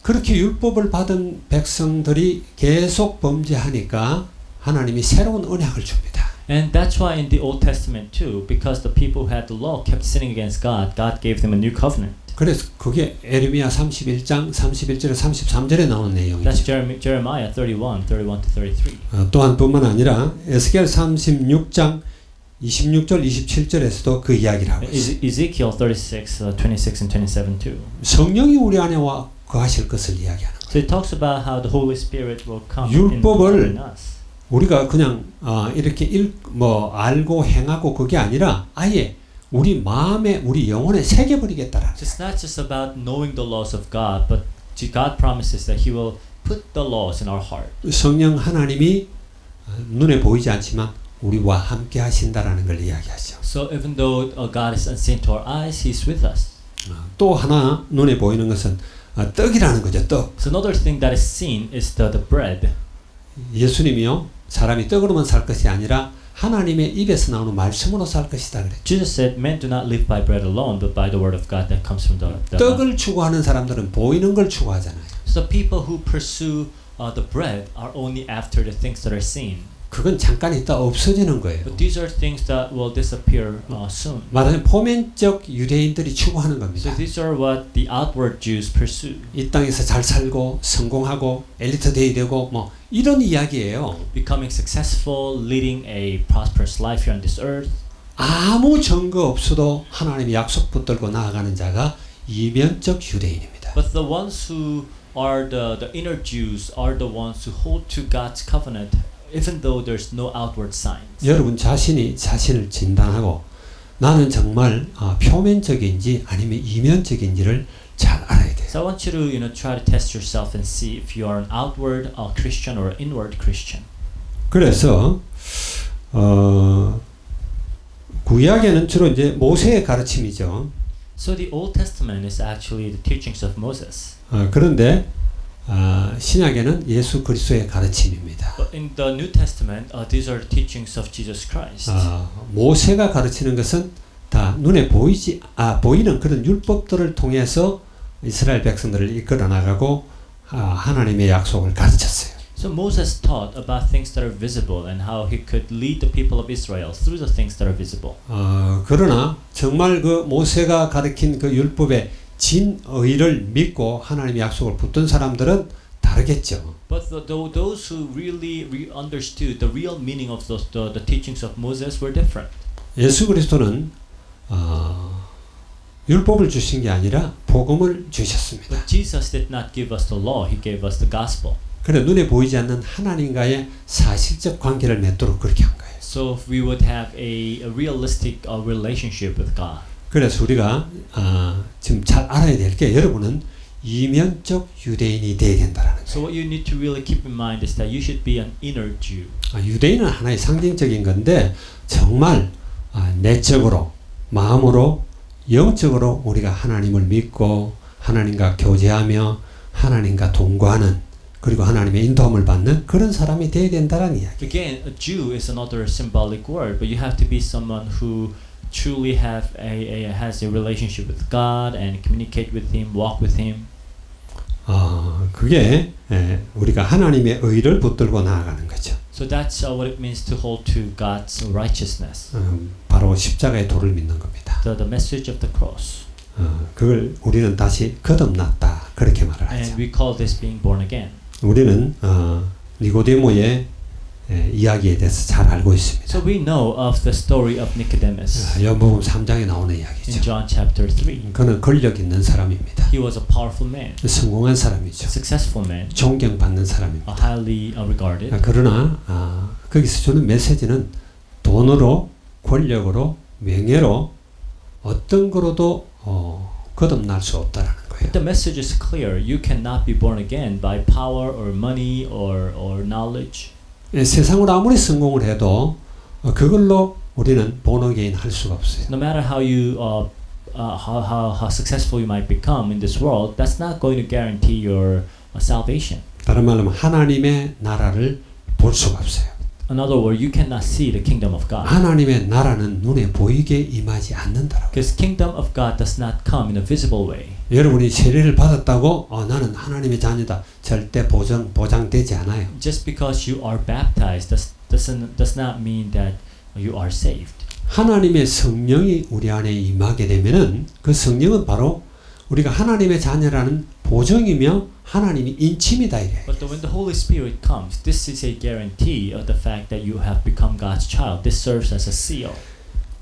그렇게 율법을 받은 백성들이 계속 범죄하니까 하나님이 새로운 언약을 줍니다. And that's why in the Old Testament too, because the people who had the law kept sinning against God, God gave them a new covenant. 그래서 그게 에레미야 31장 31절에 33절에 나오는 That's 내용이죠. Jeremiah 31 to 33. 또한 뿐만 아니라 에스겔 36장 26절 27절에서도 그 이야기를 하고 있어요. Ezekiel 36, 26 and 27 too. 성령이 우리 안에 와 거하실 것을 이야기하는 거예요. So it talks about how the Holy Spirit will come 율법을 in us. 우리가 그냥 이렇게 알고 행하고 그게 아니라 아예 우리 마음에 우리 영혼에 새겨버리겠다라는 So it's not just about knowing the laws of God, but God promises that He will put the laws in our heart. 성령 하나님이 눈에 보이지 않지만 우리와 함께 하신다라는 걸 이야기하죠. So even though God is unseen to our eyes, He's with us. 또 하나 눈에 보이는 것은 떡이라는 거죠. 떡. So another thing that is seen is the bread. 예수님이요 사람이 떡으로만 살 것이 아니라 하나님의 입에서 나오는 말씀으로 살 것이다 그랬죠. Jesus said, "Men do not live by bread alone, but by the word of God that comes from the mouth." 떡을 추구하는 사람들은 보이는 걸 추구하잖아요. So the people who pursue the bread are only after the things that are seen. 그건 잠깐 있다 없어지는 거예요. But these are things that will disappear soon. 말하자면 포면적 유대인들이 추구하는 겁니다. So these are what the outward Jews pursue. 이 땅에서 잘 살고 성공하고 엘리트 돼야 되고 뭐 이런 이야기예요. Becoming successful, leading a prosperous life here on this earth. 아무 증거 없어도 하나님의 약속 붙들고 나아가는 자가 이면적 유대인입니다. But the ones who are the inner Jews are the ones who hold to God's covenant, even though there's no outward signs. 여러분 자신이 자신을 진단하고 나는 정말 표면적인지 아니면 이면적인지를 잘 알아야 돼요. So I want you to try to test yourself and see if you are an outward Christian or an inward Christian. 그래서 구약에는 주로 이제 모세의 가르침이죠. So the Old Testament is actually the teachings of Moses. 그런데 신약에는 예수 그리스도의 가르침입니다. But in the New Testament, these are the teachings of Jesus Christ. 모세가 가르치는 것은 다 눈에 보이는 그런 율법들을 통해서 이스라엘 백성들을 이끌어 나가고 하나님의 약속을 가르쳤어요. So Moses taught about things that are visible and how he could lead the people of Israel through the things that are visible. 그러나 정말 그 모세가 가르친 그 율법의 진의를 믿고 하나님의 약속을 붙든 사람들은 다르겠죠. But those who really understood the real meaning of the teachings of Moses were different. 예수 그리스도는 율법을 주신 게 아니라 복음을 주셨습니다. But Jesus did not give us the law; He gave us the gospel. 그래 눈에 보이지 않는 하나님과의 사실적 관계를 맺도록 그렇게 한 거예요. So we would have a realistic relationship with God. 그래서 우리가 지금 잘 알아야 될 게 여러분은 이면적 유대인이 돼야 된다라는 거예요. So what you need to really keep in mind is that you should be an inner Jew. 유대인은 하나의 상징적인 건데 정말 내적으로 마음으로 영적으로 우리가 하나님을 믿고 하나님과 교제하며 하나님과 동거하는 그리고 하나님의 인도함을 받는 그런 사람이 되어야 된다는 이야기. Again, a Jew is another symbolic word, but you have to be someone who truly has a relationship with God and communicate with Him, walk with Him. 그게 우리가 하나님의 의를 붙들고 나아가는 거죠. So that's what it means to hold to God's righteousness. 바로 십자가의 도를 믿는 겁니다. The message of the cross. 그걸 우리는 다시 거듭났다 그렇게 말을 하죠. And we call this being born again. 우리는 니고데모의 이야기에 대해서 잘 알고 있습니다. So we know of the story of Nicodemus 요한복음 3장에 나오는 in 이야기죠. John chapter 3. 그는 권력 있는 사람입니다. He was a powerful man, 성공한 사람이죠. a successful man, 존경받는 사람입니다. highly regarded. 그러나 거기서 주는 메시지는 돈으로 권력으로 명예로 어떤 거로도 거듭날 수 없다라는 거예요. But the message is clear. You cannot be born again by power or money or knowledge. 세상으로 아무리 성공을 해도 그걸로 우리는 본어게인 할 수가 없어요. No matter how you how successful you might become in this world, that's not going to guarantee your salvation. 다른 말로 하면 하나님의 나라를 볼 수가 없어요. In other words, you cannot see the kingdom of God. 하나님의 나라는 눈에 보이게 임하지 않는다라고. Because kingdom of God does not come in a visible way. 여러분이 세례를 받았다고 나는 하나님의 자녀다 절대 보장되지 않아요. Just because you are baptized does not mean that you are saved. 하나님의 성령이 우리 안에 임하게 되면은 그 성령은 바로 우리가 하나님의 자녀라는 보증이며 하나님이 인침이다 이래. But when the Holy Spirit comes, this is a guarantee of the fact that you have become God's child. This serves as a seal.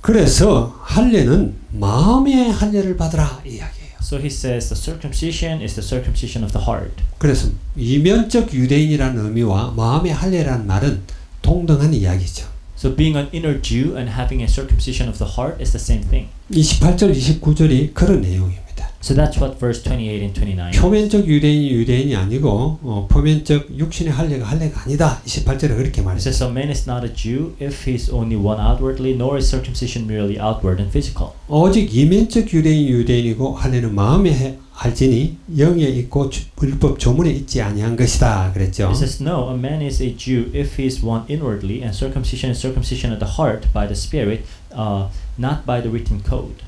그래서 할례는 마음의 할례를 받으라 이 이야기예요. So he says the circumcision is the circumcision of the heart. 그래서 이면적 유대인이라는 의미와 마음의 할례라는 말은 동등한 이야기죠. So being an inner Jew and having a circumcision of the heart is the same thing. 28절 29절이 그런 내용입니다. So that's what verse 28 and 29 is. 표면적 유대인이 아니고 표면적 육신의 할례가 아니다. 28절에 그렇게 It 말했어요. says a man is not a Jew if he is only one outwardly, nor is circumcision merely outward and physical. 오직 이면적 유대인이고 할례는 마음에 할지니 영에 있고 율법 조문에 있지 아니한 것이다 그랬죠. It says no, a man is a Jew if he is one inwardly, and circumcision is circumcision of the heart by the Spirit, not by the written code.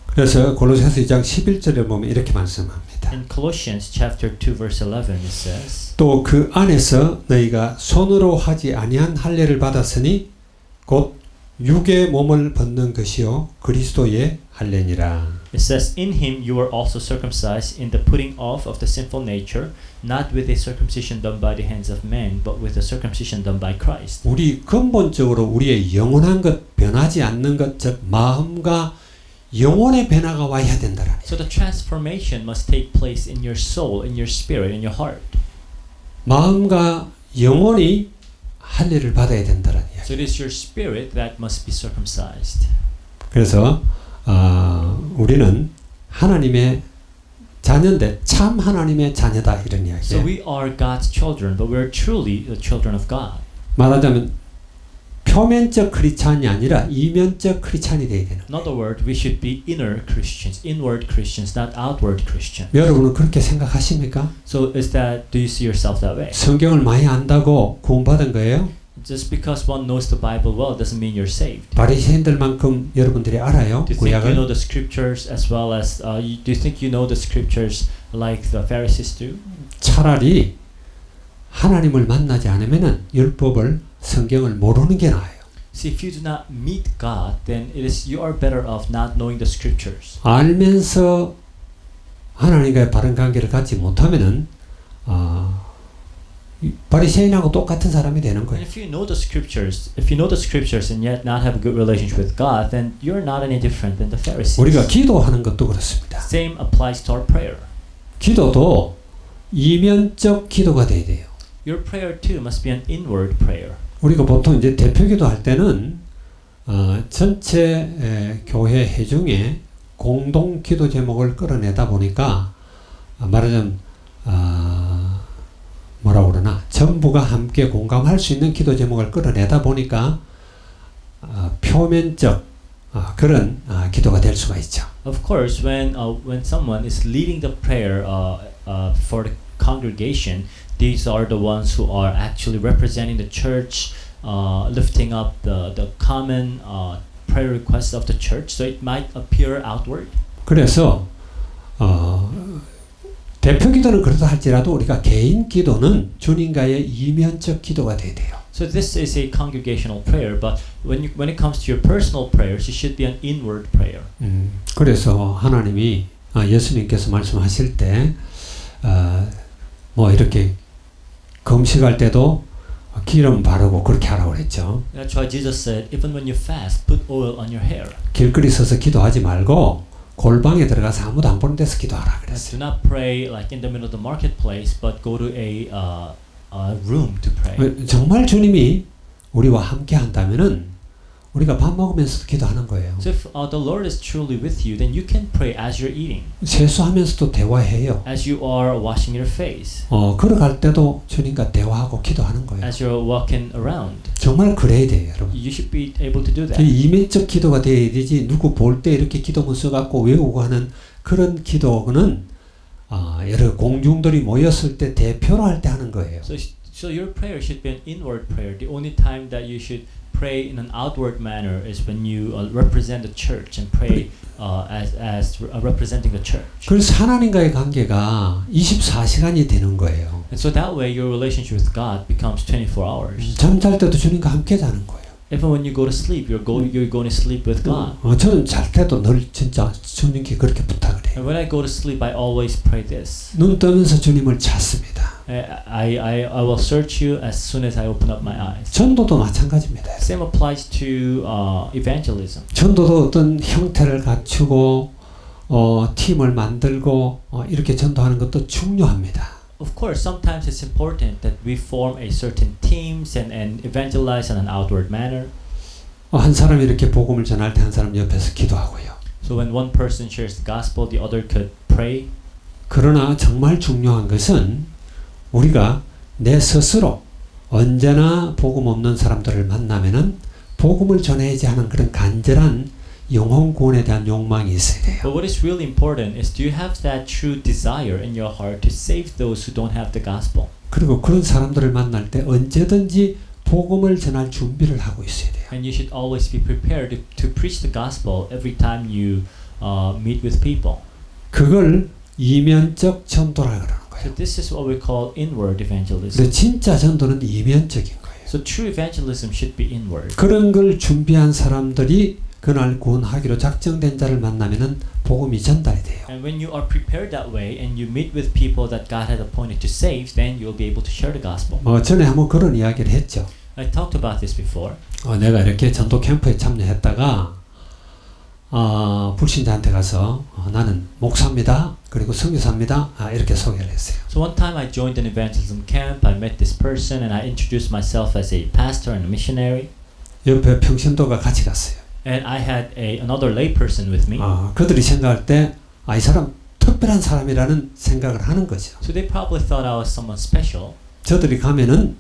그래서 골로새서 2장 11절에 보면 이렇게 말씀합니다. In Colossians chapter 2 verse 11 it says, 또 그 안에서 너희가 손으로 하지 아니한 할례를 받았으니 곧 육의 몸을 벗는 것이요 그리스도의 할례니라. It says, in him you were also circumcised in the putting off of the sinful nature, not with a circumcision done by the hands of men, but with a circumcision done by Christ. 우리 근본적으로 우리의 영원한 것 변하지 않는 것 즉 마음과 영혼의 변화가 와야 된다라는. So the transformation must take place in your soul, in your spirit, in your heart. 마음과 영혼이 할례를 받아야 된다라는 이야기. So it is your spirit that must be circumcised. 그래서 우리는 하나님의 자녀인데 참 하나님의 자녀다 이런 이야기예요. So we are God's children, but we are truly the children of God. 말하자면 표면적 크리스찬이 아니라 이면적 크리스찬이 돼야 되는. In other words, we should be inner Christians, inward Christians, not outward Christians. 여러분은 그렇게 생각하십니까? So is that, do you see yourself that way? 성경을 많이 안다고 구원받은 거예요? Just because one knows the Bible well doesn't mean you're saved. 바리새인들만큼 여러분들이 알아요? Do you think you 구약을? know the scriptures as well as do you think you know the scriptures like the Pharisees do? 차라리 하나님을 만나지 않으면은 율법을 성경을 모르는 게 나아요. See, if you do not meet God, then you are better off not knowing the scriptures. 알면서 하나님과의 바른 관계를 갖지 못하면은 바리새인하고 똑같은 사람이 되는 And 거예요. if you know the scriptures and yet not have a good relationship with God, then you're not any different than the Pharisees. 우리가 기도하는 것도 그렇습니다. Same applies to our prayer. 기도도 이면적 기도가 돼야 돼요. Your prayer too must be an inward prayer. 우리가 보통 이제 대표기도 할 때는 전체 교회 회중의 공동 기도 제목을 끌어내다 보니까 말하자면 뭐라고 그러나 전부가 함께 공감할 수 있는 기도 제목을 끌어내다 보니까 표면적 그런 기도가 될 수가 있죠. Of course, when someone is leading the prayer for the congregation, these are the ones who are actually representing the church, lifting up the common prayer requests of the church. So it might appear outward. 그래서 대표 기도는 그렇다 할지라도 우리가 개인 기도는 주님과의 이면적 기도가 돼야 돼요. So this is a congregational prayer, but when it comes to your personal prayers, it should be an inward prayer. 그래서 하나님이 예수님께서 말씀하실 때 뭐 이렇게 금식할 때도 기름 바르고 그렇게 하라고 그랬죠. That's why Jesus said, even when you fast, put oil on your hair. 길거리 서서 기도하지 말고 골방에 들어가서 아무도 안 보는 데서 기도하라 Do 그랬어요. not pray like in the middle of the marketplace, but go to a room to pray. 정말 주님이 우리와 함께 한다면은 우리가 밥 먹으면서도 기도하는 거예요. So if the Lord is truly with you, then you can pray as you're eating, 세수하면서도 대화해요. as you are washing your face, 걸어갈 때도 주님과 대화하고 기도하는 거예요. as you're walking around. 정말 그래야 돼요, 여러분. You should be able to do that. 이면적 기도가 돼야 되지 누구 볼 때 이렇게 기도문 써갖고 외우고 하는 그런 기도는 여러 공중들이 모였을 때 대표로 할 때 하는 거예요. So your prayer should be an inward prayer. The only time that you should pray in an outward manner is when you represent the church and pray as representing the church. 그래서 하나님과의 관계가 24시간이 되는 거예요. And so that way your relationship with God becomes 24 hours. 잠잘 때도 주님과 함께 자는 거예요. Even when you go to sleep, you're going to sleep with God. 저는 잘 때도 늘 진짜 주님께 그렇게 부탁을 해요. And when I go to sleep, I always pray this. 눈 뜨면서 주님을 찾습니다. I will search you as soon as I open up my eyes. 전도도 마찬가지입니다. Same applies to evangelism. 전도도 어떤 형태를 갖추고 팀을 만들고 이렇게 전도하는 것도 중요합니다. Of course, sometimes it's important that we form a certain teams and evangelize in an outward manner. 한 사람이 이렇게 복음을 전할 때 한 사람 옆에서 기도하고요. So when one person shares the gospel, the other could pray. 그러나 정말 중요한 것은 우리가 내 스스로 언제나 복음 없는 사람들을 만나면은 복음을 전해야지 하는 그런 간절한 영혼 구원에 대한 욕망이 있어야 돼요. But what is really important is, do you have that true desire in your heart to save those who don't have the gospel? 그리고 그런 사람들을 만날 때 언제든지 복음을 전할 준비를 하고 있어야 돼요. And you should always be prepared to preach the gospel every time you meet with people. 그걸 이면적 전도라 그러는 거예요. So this is what we call inward evangelism. 근데 진짜 전도는 이면적인 거예요. So true evangelism should be inward. 그런 걸 준비한 사람들이 그날 구원하기로 작정된 자를 만나면은 복음이 전달이 돼요. And when you are prepared that way and you meet with people that God has appointed to save, then you'll be able to share the gospel. 전에 한번 그런 이야기를 했죠. I talked about this before. 내가 이렇게 전도 캠프에 참여했다가 불신자한테 가서 나는 목사입니다. 그리고 선교사입니다. 이렇게 소개를 했어요. So one time I joined an evangelism camp. I met this person and I introduced myself as a pastor and a missionary. 옆에 평신도가 같이 갔어요. And I had another lay person with me. 그들이 생각할 때 이 사람 특별한 사람이라는 생각을 하는 거죠. So they probably thought I was someone special. 저들이 가면은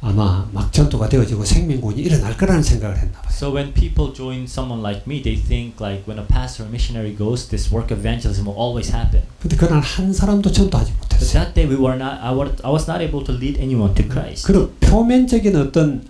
아마 막 전도가 되어지고 생명구원이 일어날 거라는 생각을 했나 봐요. So when people join someone like me, they think like when a pastor or missionary goes, this work of evangelism will always happen. 근데 그날 한 사람도 전도하지 But 못했어요. that day I was not able to lead anyone to Christ. 그런 표면적인 어떤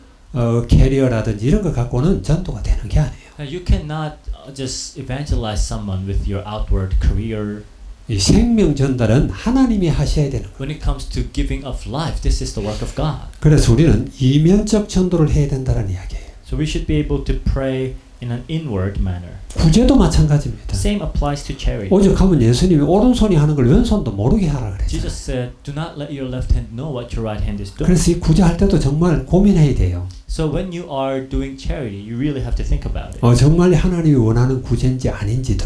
캐리어라든지 이런 것 갖고는 전도가 되는 게 아니에요. You cannot just evangelize someone with your outward career. 이 생명 전달은 하나님이 하셔야 되는 거예요. When it comes to giving of life, this is the work of God. 그래서 우리는 이면적 전도를 해야 된다는 이야기예요. So we should be able to pray in an inward manner. 구제도 마찬가지입니다. Same applies to charity. 오죽하면 예수님이 오른손이 하는 걸 왼손도 모르게 하라 그랬잖아요. Jesus said, "Do not let your left hand know what your right hand is doing." 그래서 이 구제할 때도 정말 고민해야 돼요. So when you are doing charity, you really have to think about it. 정말 하나님이 원하는 구제인지 아닌지도.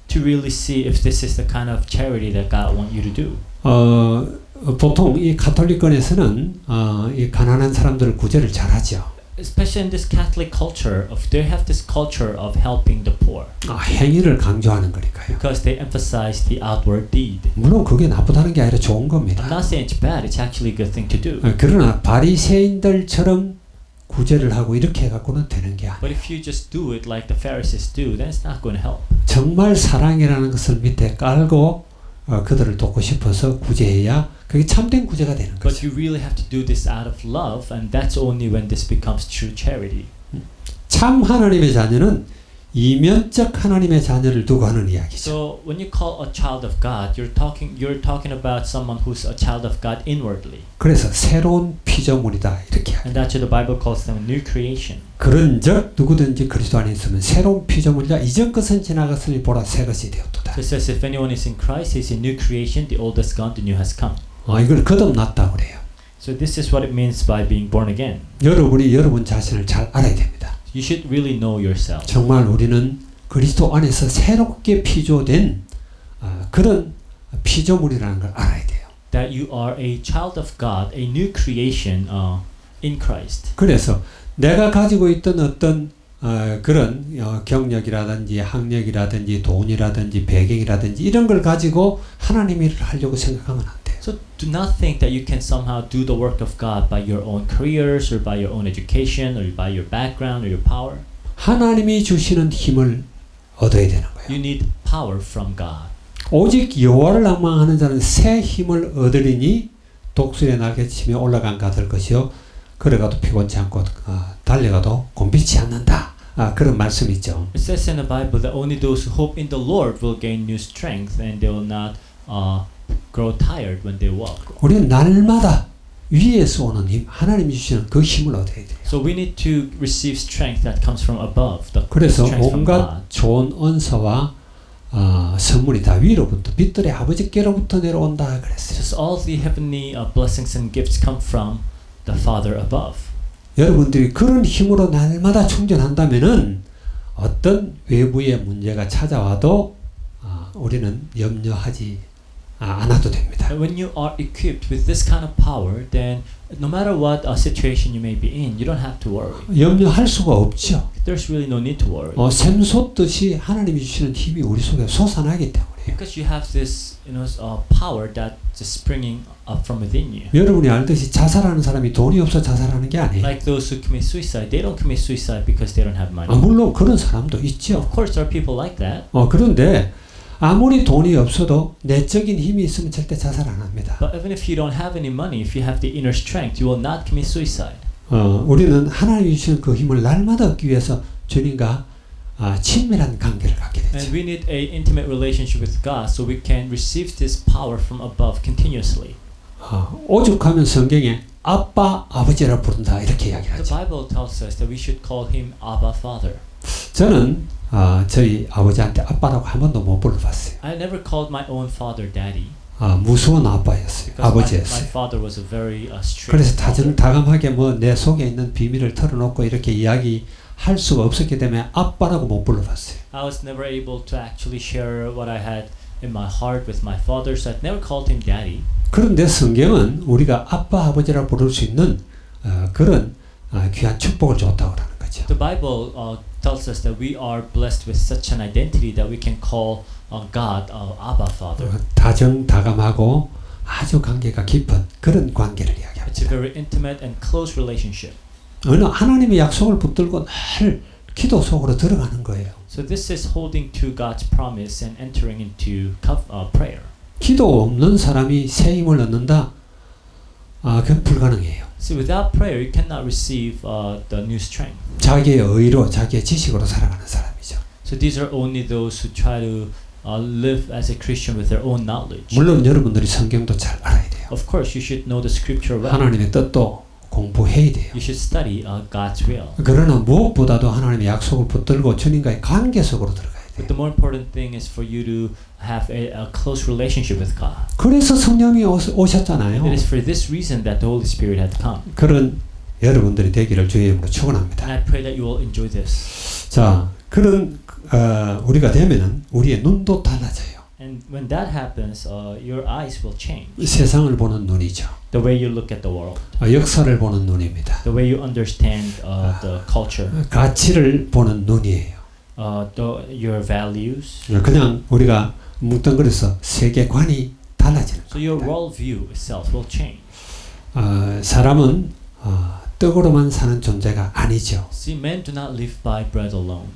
To really see if this is the kind of charity that God wants you to do. 보통 이 가톨릭권에서는 이 가난한 사람들 구제를 잘하죠. especially in this Catholic culture, they have this culture of helping the poor 행위를 강조하는 거니까요. because they emphasize the outward deed. 물론 그게 나쁘다는 게 아니라 좋은 I'm 겁니다. not saying it's bad; it's actually a good thing to do. 그러나 바리새인들처럼 구제를 하고 이렇게 해갖고는 되는 게 But 아니에요. if you just do it like the Pharisees do, then it's not going to help. 정말 사랑이라는 것을 밑에 깔고 그들을 돕고 싶어서 구제해야 그게 참된 구제가 되는 But 거죠. you really have to do this out of love, and that's only when this becomes true charity. 참 하나님의 자녀는 이면적 하나님의 자녀를 두고 하는 이야기죠. So when you call a child of God, you're talking about someone who's a child of God inwardly, 그래서 새로운 피조물이다 이렇게 하죠. and that's why the Bible calls them a new creation. 그런즉 누구든지 그리스도 안에 있으면 새로운 피조물이라 이전 것은 지나갔으니 보라 새 것이 되었도다. So it says, if anyone is in Christ, he's a new creation. The old has gone, the new has come. 이걸 거듭났다 그래요. So this is what it means by being born again. 여러분이 여러분 자신을 잘 알아야 됩니다. You should really know yourself. 정말 우리는 그리스도 안에서 새롭게 피조된 그런 피조물이라는 걸 알아야 돼요. That you are a child of God, a new creation in Christ. 그래서 내가 가지고 있던 어떤 그런 경력이라든지 학력이라든지 돈이라든지 배경이라든지 이런 걸 가지고 하나님 일을 하려고 생각하면 안 돼요. So do not think that you can somehow do the work of God by your own careers or by your own education or by your background or your power. 하나님이 주시는 힘을 얻어야 되는 거예요. You need power from God. 오직 여호와를 낭망하는 자는 새 힘을 얻으리니 독수리의 날개치며 올라간 가될 것이요 걸어가도 피곤치 않고 달려가도 곤비치 않는다. 그런 말씀이 있죠. It says in the Bible that only those who hope in the Lord will gain new strength and they will not grow tired when they walk. 우리는 날마다 위에서 오는 힘, 하나님이 주시는 그 힘을 얻어야 돼요. So we need to receive strength that comes from above. The 그래서 strength from 온갖 God. 좋은 언서와 선물이 다 위로부터 빛들의 아버지께로부터 내려온다 그랬어요. Just all the heavenly blessings and gifts come from the Father above. 여러분들이 그런 힘으로 날마다 충전한다면은 어떤 외부의 문제가 찾아와도 우리는 염려하지 않아도 됩니다. And when you are equipped with this kind of power, then no matter what situation you may be in, you don't have to worry. 염려할 수가 없죠. There's really no need to worry. 샘솟듯이 하나님이 주시는 힘이 우리 속에 솟아나기 때문에요. Because you have this, power that is springing up from within you. 여러분이 알듯이 자살하는 사람이 돈이 없어 자살하는 게 아니에요. Like those who commit suicide, they don't commit suicide because they don't have money. 물론 그런 사람도 있죠. Of course, there are people like that. 그런데 아무리 돈이 없어도 내적인 힘이 있으면 절대 자살 안 합니다. But even if you don't have any money, if you have the inner strength, you will not commit suicide. 우리는 하나님이 주시는 그 힘을 날마다 얻기 위해서 주님과 친밀한 관계를 갖게 되죠. And we need a intimate relationship with God so we can receive this power from above continuously. 오죽하면 성경에 아빠, 아버지라 부른다 이렇게 The 이야기하죠. Bible tells us that we should call him Abba Father. 저는 저희 아버지한테 아빠라고 한 번도 못 불러봤어요. I never called my own father daddy. 무서운 아빠였어요. Because my 아버지였어요. father was a very strict 그래서 father. 다감하게 내 속에 있는 비밀을 털어놓고 이렇게 이야기할 수가 없었기 때문에 아빠라고 못 불러봤어요. I was never able to actually share what I had in my heart with my father, so I never called him daddy. 그런데 성경은 우리가 아빠, 아버지라 부를 수 있는 그런 귀한 축복을 줬다고 하는 거죠. The Bible tells us that we are blessed with such an identity that we can call God Abba Father. 다정다감하고 아주 관계가 깊은 그런 관계를 It's a 이야기합니다. very intimate and close relationship. 어느 하나님의 약속을 붙들고 늘 기도 속으로 들어가는 거예요. So this is holding to God's promise and entering into prayer. 기도 없는 사람이 새 힘을 얻는다? 그건 불가능해요. So without prayer, you cannot receive the new strength. 자기의 의로, 자기의 지식으로 살아가는 사람이죠. So these are only those who try to live as a Christian with their own knowledge. 물론 여러분들이 성경도 잘 알아야 돼요. Of course, you should know the scripture well. 하나님의 뜻도 공부해야 돼요. You should study God's will. 그러나 무엇보다도 하나님의 약속을 붙들고 주님과의 관계 속으로 들어가야 돼요. But the more important thing is for you to have a close relationship with God. 그래서 성령이 오셨잖아요. It is for this reason that the Holy Spirit had come. 그런 여러분들이 되기를 주의 이름으로 And 축원합니다. I pray that you will enjoy this. 자, 그런 우리가 되면은 우리의 눈도 달라져요. And when that happens, your eyes will change. 세상을 보는 눈이죠. The way you look at the world, 역사를 보는 눈입니다. the way you understand the culture, 가치를 보는 눈이에요. your values. 그냥 우리가 뭉뚱그려서 세계관이 달라지는 So your 겁니다. worldview itself will change. 사람은 떡으로만 사는 존재가 아니죠. See, men do not live by bread alone.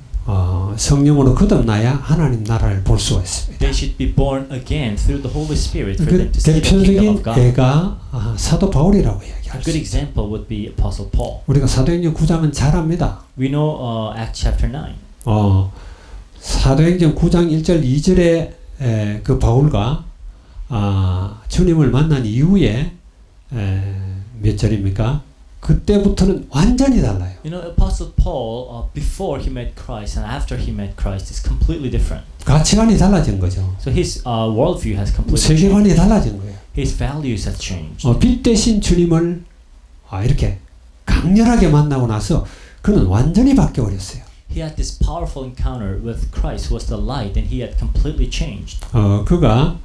성령으로 거듭나야 하나님 나라를 볼 수가 있습니다. They should be born again through the Holy Spirit for 그 them to see the kingdom of 대표적인 God. 예가 사도 바울이라고 A 얘기할 수 good 있어요. example would be Apostle Paul. 우리가 사도행전 9장은 잘 압니다. We know Acts chapter 9. 사도행전 9장 1절 2절에 그 바울과 주님을 만난 이후에 몇 절입니까? 그때부터는 완전히 달라요. You know, Apostle Paul, before he met Christ and after he met Christ, is completely different. 가치관이 달라진 거죠. So his worldview has completely changed. 세계관이 달라진 거예요. His values have changed. 빛 대신 주님을 이렇게 강렬하게 만나고 나서 그는 완전히 바뀌어 버렸어요. He had this powerful encounter with Christ, who was the light, and he had completely changed. 그가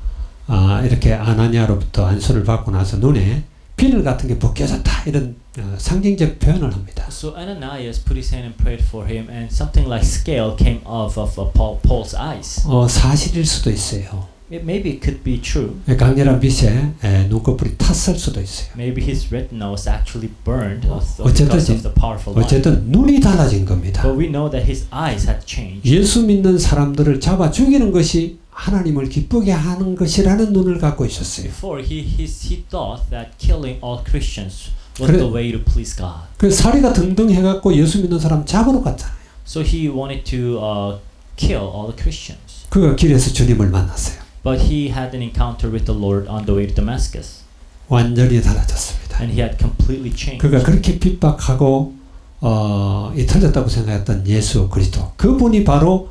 이렇게 아나니아로부터 안수를 받고 나서 눈에 비늘 같은 게 벗겨졌다 이런 상징적 표현을 합니다. So Ananias put his hand and prayed for him, and something like scale came off of Paul's eyes. 사실일 수도 있어요. Maybe it could be true. 강렬한 빛에 눈꺼풀이 탔을 수도 있어요. Maybe his retina was actually burned because 어쨌든 of the powerful light. 어쨌든 눈이 달라진 겁니다. But we know that his eyes had changed. 예수 믿는 사람들을 잡아 죽이는 것이 하나님을 기쁘게 하는 것이라는 눈을 갖고 있었어요. Before he thought that killing all Christians was the way to please God. 그 사리가 등등 해갖고 예수 믿는 사람 잡으러 갔잖아요. So he wanted to kill all the Christians. 그가 길에서 주님을 만났어요. But he had an encounter with the Lord on the way to Damascus. 완전히 달라졌습니다. And he had completely changed. 그가 그렇게 핍박하고 틀렸다고 생각했던 예수 그리스도 그분이 바로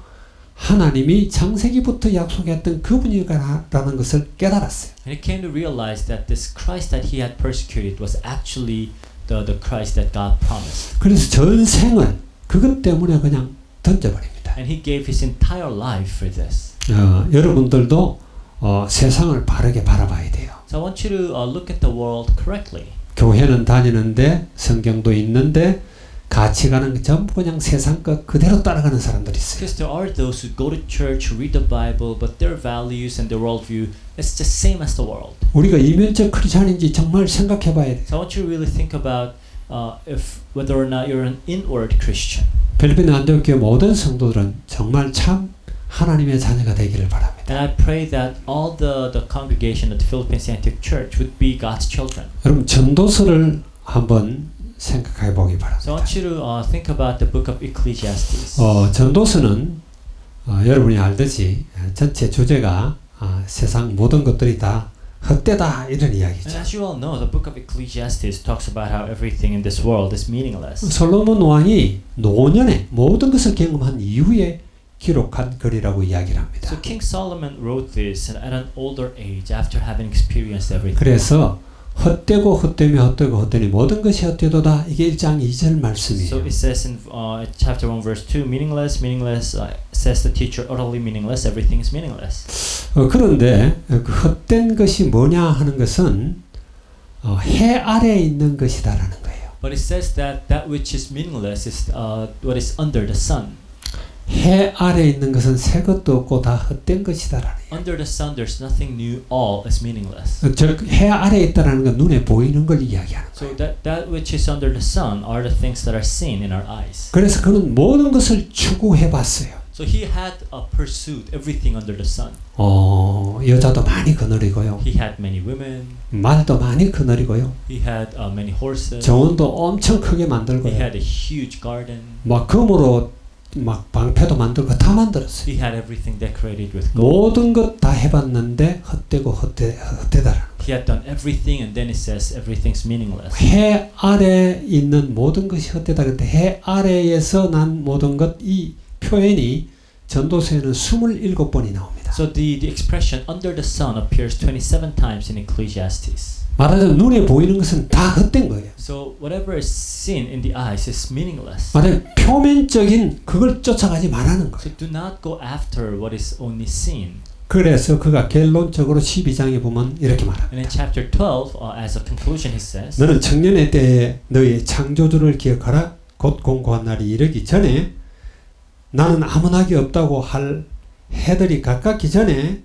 하나님이 창세기부터 약속했던 그분이라는 것을 깨달았어요. And he came to realize that this Christ that he had persecuted was actually the Christ that God promised. 그래서 전생을 그것 때문에 그냥 던져버립니다. And he gave his entire life for this. 여러분들도 세상을 바르게 바라봐야 돼요. So I want you to look at the world correctly. 교회는 다니는데 성경도 있는데 가치관은 전부 그냥 세상 것 그대로 따라가는 사람들이 있어요. Because there are those who go to church, who read the Bible, but their values and their worldview is just same as the world. 우리가 이면적 크리스찬인지 정말 생각해봐야 돼요. So I want you to really think about if whether or not you're an inward Christian. 필리핀 안디옥 교회 모든 성도들은 정말 참 하나님의 자녀가 되기를 바랍니다. And I pray that all the congregation at the Philippines Antioch Church would be God's children. 여러분 전도서를 한번 생각해 보기 So I 바랍니다. want you to think about the book of Ecclesiastes. 전도서는 여러분이 알듯이 전체 주제가 세상 모든 것들이 다 헛되다 이런 And 이야기죠. as you all know, the book of Ecclesiastes talks about how everything in this world is meaningless. 솔로몬 왕이 노년에 모든 것을 경험한 이후에 기록한 글이라고 이야기를 합니다. So King Solomon wrote this at an older age after having experienced everything. 그래서 헛되고 헛되며 헛되고 헛되니 모든 것이 헛되도다. 이게 1장 2절 말씀이에요. So it says in chapter 1 verse 2, meaningless, says the teacher, utterly meaningless, everything is meaningless. 그런데 그 헛된 것이 뭐냐 하는 것은 해 아래에 있는 것이다라는 거예요. But it says that that which is meaningless is what is under the sun. 해 아래에 있는 것은 새 것도 없고 다 헛된 것이다라는 거예요. Under the sun there's nothing new, all is meaningless. 즉 해 아래에 있다라는 건 눈에 보이는 걸 이야기하는 So 거예요. that which is under the sun are the things that are seen in our eyes. 그래서 그는 모든 것을 추구해 봤어요. So he had pursued everything under the sun. 여자도 많이 거느리고요. He had many women. 말도 많이 거느리고요. He had many horses. 정원도 엄청 크게 He 만들고요. had a huge garden. 막 금으로 막 방패도 만들고 다 만들었어요. He had everything decorated with gold. 모든 것 다 해봤는데 헛되고 헛되다라는 He had done everything, and then it says everything's meaningless. 해 아래에 있는 모든 것이 헛되다. 그때 해 아래에서 난 모든 것 이 표현이 전도서에는 27번이 나옵니다. So the expression under the sun appears 27 times in Ecclesiastes. 말하자면 눈에 보이는 것은 다 헛된 거예요. So whatever is seen in the eyes is meaningless. 말하자면 표면적인 그걸 쫓아가지 말라는 거예요. So do not go after what is only seen. 그래서 그가 결론적으로 12장에 보면 이렇게 말합니다. And in chapter 12, as a conclusion, he says, 너는 청년의 때에 너의 창조주를 기억하라. 곧 공고한 날이 이르기 전에 나는 아무 낙이 없다고 할 해들이 가깝기 전에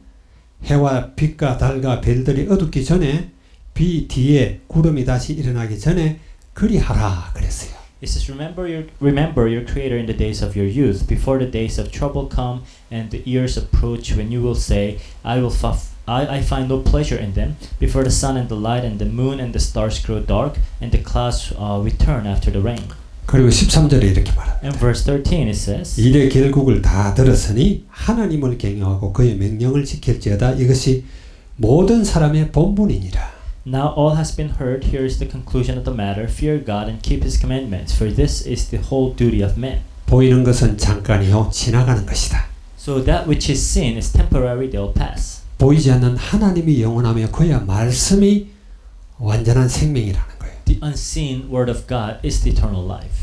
해와 빛과 달과 별들이 어둡기 전에 비 뒤에 구름이 다시 일어나기 전에 그리하라 그랬어요. It says, remember your Creator in the days of your youth, before the days of trouble come and the years approach when you will say, I find no pleasure in them, before the sun and the light and the moon and the stars grow dark and the clouds return after the rain. 그리고 13절에 이렇게 말합니다. And verse 13 it says, 일의 결국을 다 들었으니 하나님을 경외하고 그의 명령을 지킬지어다. 이것이 모든 사람의 본분이니라. Now all has been heard, here is the conclusion of the matter, fear God and keep His commandments, for this is the whole duty of men. 보이는 것은 잠깐이요 지나가는 것이다. So that which is seen is temporary, they'll pass. 보이지 않는 하나님이 영원하며 그의 말씀이 완전한 생명이라는 거예요. The unseen word of God is the eternal life.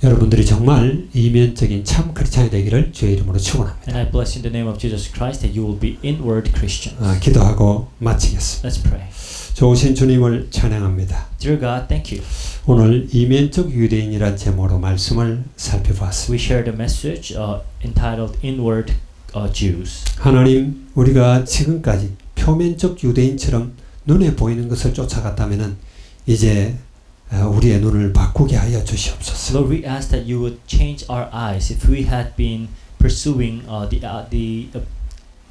여러분들이 정말 이면적인 참 크리스찬이 되기를 주의 이름으로 축원합니다. And I bless in the name of Jesus Christ that you will be inward Christians. 기도하고 마치겠습니다. Let's pray. 좋으신 주님을 찬양합니다. Dear God, thank you. 오늘 이면적 유대인이란 제목으로 말씀을 살펴보았습니다. We shared a message entitled Inward Jews. 하나님, 우리가 지금까지 표면적 유대인처럼 눈에 보이는 것을 쫓아갔다면은 이제 우리의 눈을 바꾸게 하여 주시옵소서. Lord, we ask that you would change our eyes if we had been pursuing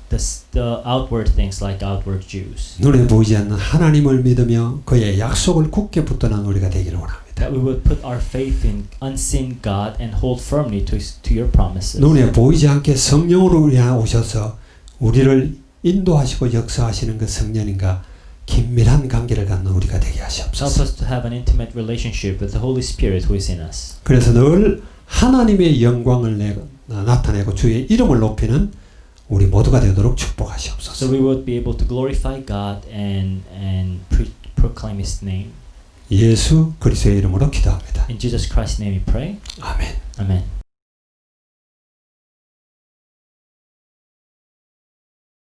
the outward things like outward Jews. 눈에 보이지 않는 하나님을 믿으며 그의 약속을 굳게 붙드는 우리가 되기를 원합니다. That we would put our faith in unseen God and hold firmly to your promises. 눈에 보이지 않게 성령으로 우리 안에 오셔서 우리를 인도하시고 역사하시는 그 성령님과 긴밀한 관계를 갖는 우리가 되게 Help 하시옵소서. us to have an intimate relationship with the Holy Spirit who is in us. 그래서 늘 하나님의 영광을 나타내고 주의 이름을 높이는 우리 모두가 되도록 축복하시옵소서. So we would be able to glorify God and proclaim His name. 예수 그리스도의 이름으로 기도합니다. In Jesus Christ's name we pray. 아멘. Amen.